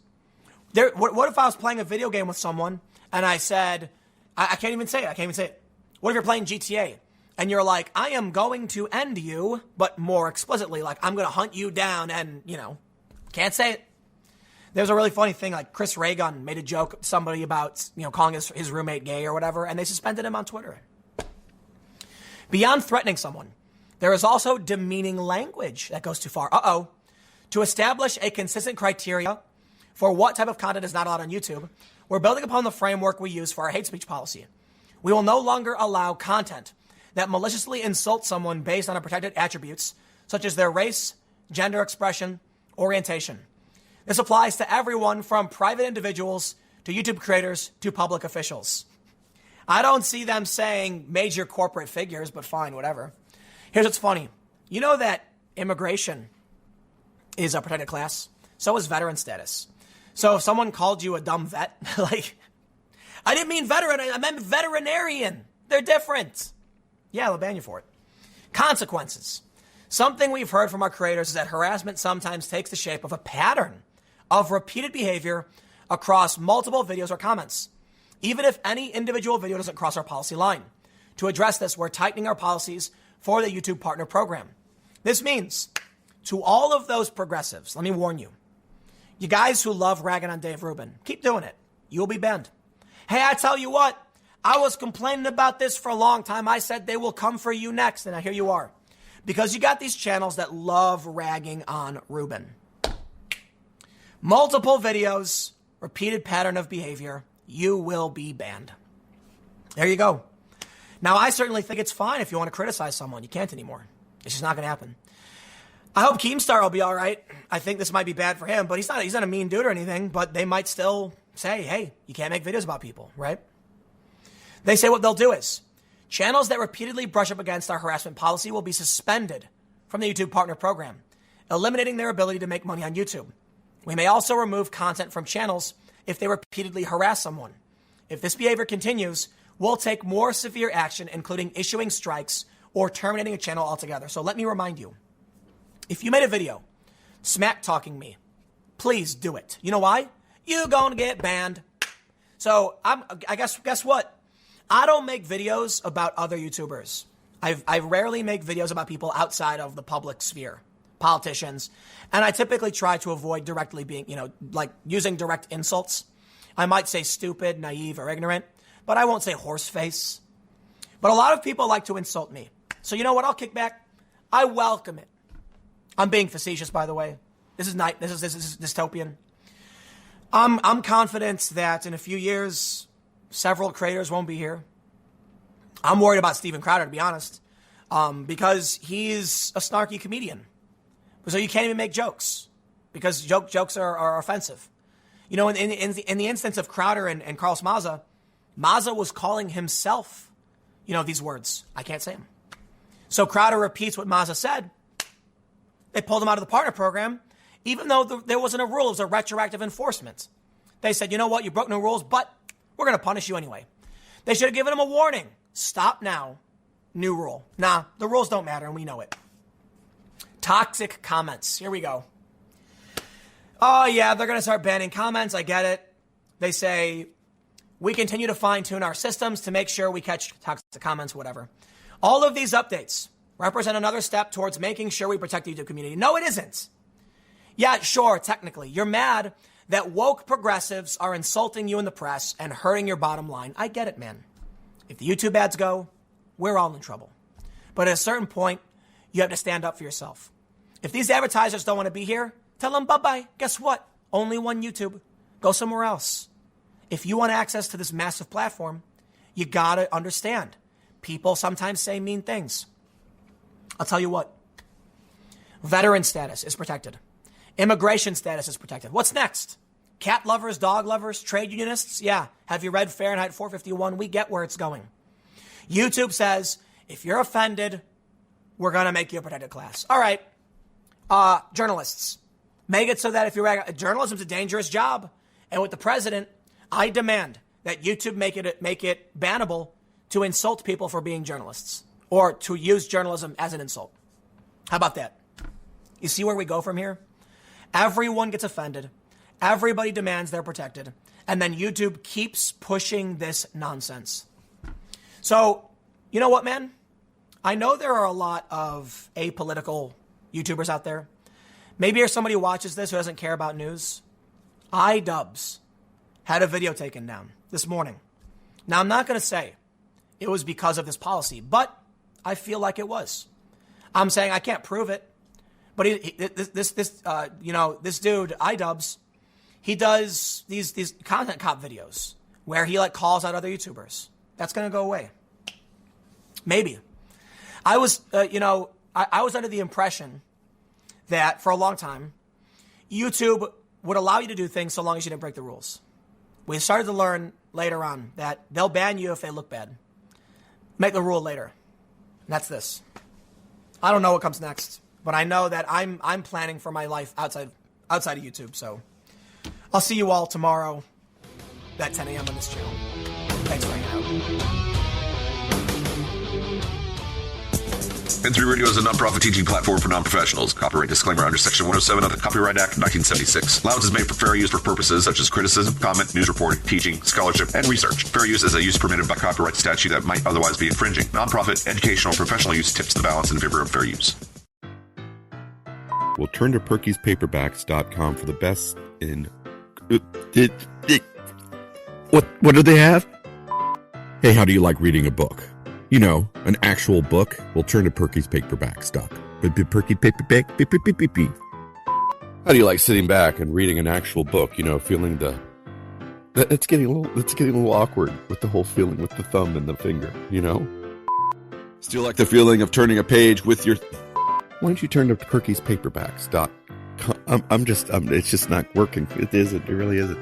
What if I was playing a video game with someone and I said, I can't even say it. What if you're playing GTA and you're like, I am going to end you, but more explicitly, like, I'm going to hunt you down and, you know, can't say it. There's a really funny thing, like Chris Reagan made a joke, somebody about, you know, calling his roommate gay or whatever, and they suspended him on Twitter. Beyond threatening someone, there is also demeaning language that goes too far. To establish a consistent criteria for what type of content is not allowed on YouTube, we're building upon the framework we use for our hate speech policy. We will no longer allow content that maliciously insults someone based on protected attributes, such as their race, gender expression, orientation. This applies to everyone from private individuals to YouTube creators to public officials. I don't see them saying major corporate figures, but fine, whatever. Here's what's funny. You know that immigration is a protected class? So is veteran status. So if someone called you a dumb vet, like, I didn't mean veteran, I meant veterinarian. They're different. Yeah, they'll ban you for it. Consequences. Something we've heard from our creators is that harassment sometimes takes the shape of a pattern of repeated behavior across multiple videos or comments, even if any individual video doesn't cross our policy line. To address this, we're tightening our policies for the YouTube Partner Program. This means, to all of those progressives, let me warn you, you guys who love ragging on Dave Rubin, keep doing it. You'll be banned. Hey, I tell you what, I was complaining about this for a long time. I said they will come for you next, and now here you are. Because you got these channels that love ragging on Rubin. Multiple videos, repeated pattern of behavior, you will be banned. There you go. Now, I certainly think it's fine if you want to criticize someone. You can't anymore. It's just not going to happen. I hope Keemstar will be all right. I think this might be bad for him, but he's not a mean dude or anything, but they might still say, hey, you can't make videos about people, right? They say what they'll do is channels that repeatedly brush up against our harassment policy will be suspended from the YouTube Partner Program, eliminating their ability to make money on YouTube. We may also remove content from channels if they repeatedly harass someone. If this behavior continues, we'll take more severe action, including issuing strikes or terminating a channel altogether. So let me remind you, if you made a video smack talking me, please do it. You know why? You're going to get banned. So I guess what? I don't make videos about other YouTubers. I rarely make videos about people outside of the public sphere, politicians. And I typically try to avoid directly being, like using direct insults. I might say stupid, naive, or ignorant, but I won't say horse face. But a lot of people like to insult me. So you know what? I'll kick back. I welcome it. I'm being facetious, by the way. This is dystopian. I'm confident that in a few years, several creators won't be here. I'm worried about Steven Crowder, to be honest, because he's a snarky comedian. So you can't even make jokes because jokes are offensive. You know, in the instance of Crowder and Carlos Maza, Maza was calling himself, these words. I can't say them. So Crowder repeats what Maza said. They pulled him out of the partner program, even though there wasn't a rule. It was a retroactive enforcement. They said, you know what? You broke no rules, but we're going to punish you anyway. They should have given him a warning. Stop now. New rule. Nah, the rules don't matter, and we know it. Toxic comments. Here we go. Oh, yeah, they're going to start banning comments. I get it. They say, we continue to fine-tune our systems to make sure we catch toxic comments, whatever. All of these updates represent another step towards making sure we protect the YouTube community. No, it isn't. Yeah, sure, technically. You're mad that woke progressives are insulting you in the press and hurting your bottom line. I get it, man. If the YouTube ads go, we're all in trouble. But at a certain point, you have to stand up for yourself. If these advertisers don't want to be here, tell them bye-bye. Guess what? Only one YouTube. Go somewhere else. If you want access to this massive platform, you got to understand, people sometimes say mean things. I'll tell you what. Veteran status is protected. Immigration status is protected. What's next? Cat lovers, dog lovers, trade unionists? Yeah. Have you read Fahrenheit 451? We get where it's going. YouTube says, if you're offended, we're going to make you a protected class. All right. Journalists. Make it so that if you're journalism's a dangerous job. And with the president, I demand that YouTube make it bannable to insult people for being journalists or to use journalism as an insult. How about that? You see where we go from here? Everyone gets offended. Everybody demands they're protected. And then YouTube keeps pushing this nonsense. So, you know what, man? I know there are a lot of apolitical YouTubers out there. Maybe there's somebody who watches this who doesn't care about news. iDubbbz had a video taken down this morning. Now, I'm not going to say it was because of this policy, but I feel like it was. I'm saying I can't prove it, but this dude, iDubbbz, he does these content cop videos where he calls out other YouTubers. That's going to go away. Maybe. I was under the impression that for a long time, YouTube would allow you to do things so long as you didn't break the rules. We started to learn later on that they'll ban you if they look bad. Make the rule later. And that's this. I don't know what comes next, but I know that I'm planning for my life outside of YouTube. So I'll see you all tomorrow at 10 a.m. on this channel. Thanks for hanging out. N3 Radio is a non-profit teaching platform for non-professionals. Copyright disclaimer under Section 107 of the Copyright Act of 1976. Allowance is made for fair use for purposes such as criticism, comment, news reporting, teaching, scholarship, and research. Fair use is a use permitted by copyright statute that might otherwise be infringing. Non-profit, educational, professional use tips the balance in favor of fair use. We'll turn to Perky'sPaperbacks.com for the best in... What do they have? Hey, how do you like reading a book? You know, an actual book. We'll turn to Perky'sPaperbacks.com. Perky paperback. How do you like sitting back and reading an actual book? You know, feeling it's getting a little awkward with the whole feeling with the thumb and the finger. You know, still like the feeling of turning a page with your. Why don't you turn to Perky'sPaperbacks.com? It's just not working. It isn't. It really isn't.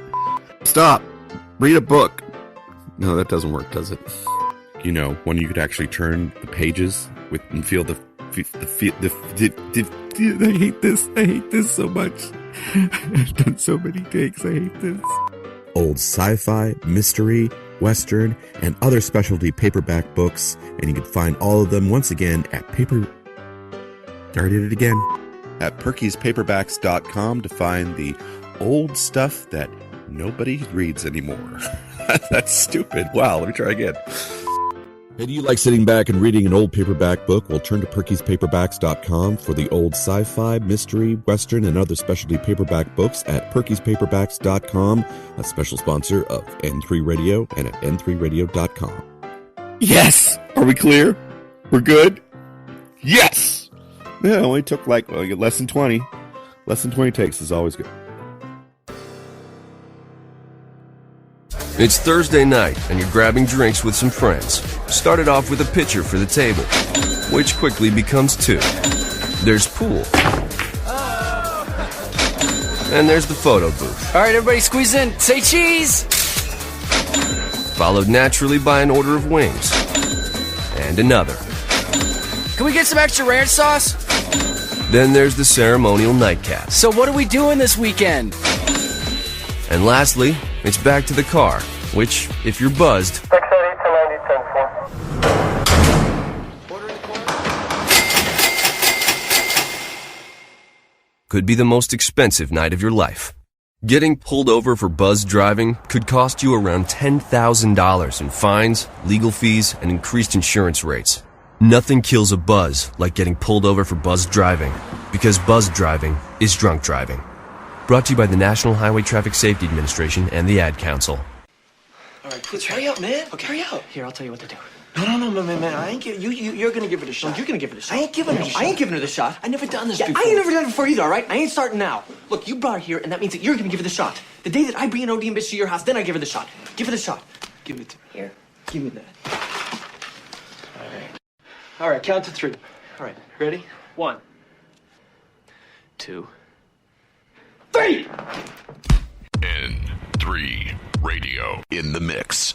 Stop. Read a book. No, that doesn't work, does it? You know, when you could actually turn the pages and feel the I hate this. I hate this so much. I've done so many takes. I hate this. Old sci-fi, mystery, western, and other specialty paperback books, and you can find all of them once again at Perky'sPaperbacks.com to find the old stuff that nobody reads anymore. That's stupid. Wow, let me try again. Hey, do you like sitting back and reading an old paperback book? Well, turn to Perky'sPaperbacks.com for the old sci-fi, mystery, western, and other specialty paperback books at Perky'sPaperbacks.com, a special sponsor of N3 Radio and at N3Radio.com. Yes! Are we clear? We're good? Yes! Yeah, it only took less than 20. Less than 20 takes is always good. It's Thursday night, and you're grabbing drinks with some friends. Started off with a pitcher for the table, which quickly becomes two. There's pool. And there's the photo booth. All right, everybody squeeze in. Say cheese! Followed naturally by an order of wings. And another. Can we get some extra ranch sauce? Then there's the ceremonial nightcap. So what are we doing this weekend? And lastly, it's back to the car, which, if you're buzzed, could be the most expensive night of your life. Getting pulled over for buzzed driving could cost you around $10,000 in fines, legal fees, and increased insurance rates. Nothing kills a buzz like getting pulled over for buzzed driving, because buzzed driving is drunk driving. Brought to you by the National Highway Traffic Safety Administration and the Ad Council. All right, please hurry up, man. Okay, hurry up. Here, I'll tell you what to do. No, man. I ain't give you're gonna give it a shot. No, you're gonna give it a shot. I ain't giving it a shot. I ain't giving it a shot. I never done this before. I ain't never done it before either, all right? I ain't starting now. Look, you brought it here, and that means that you're gonna give it a shot. The day that I bring an OD and bitch to your house, then I give her the shot. Give it a shot. Give it to me. Here. Give me that. All right, count to 3. All right, ready? 1, 2, 3! N3 Radio in the mix.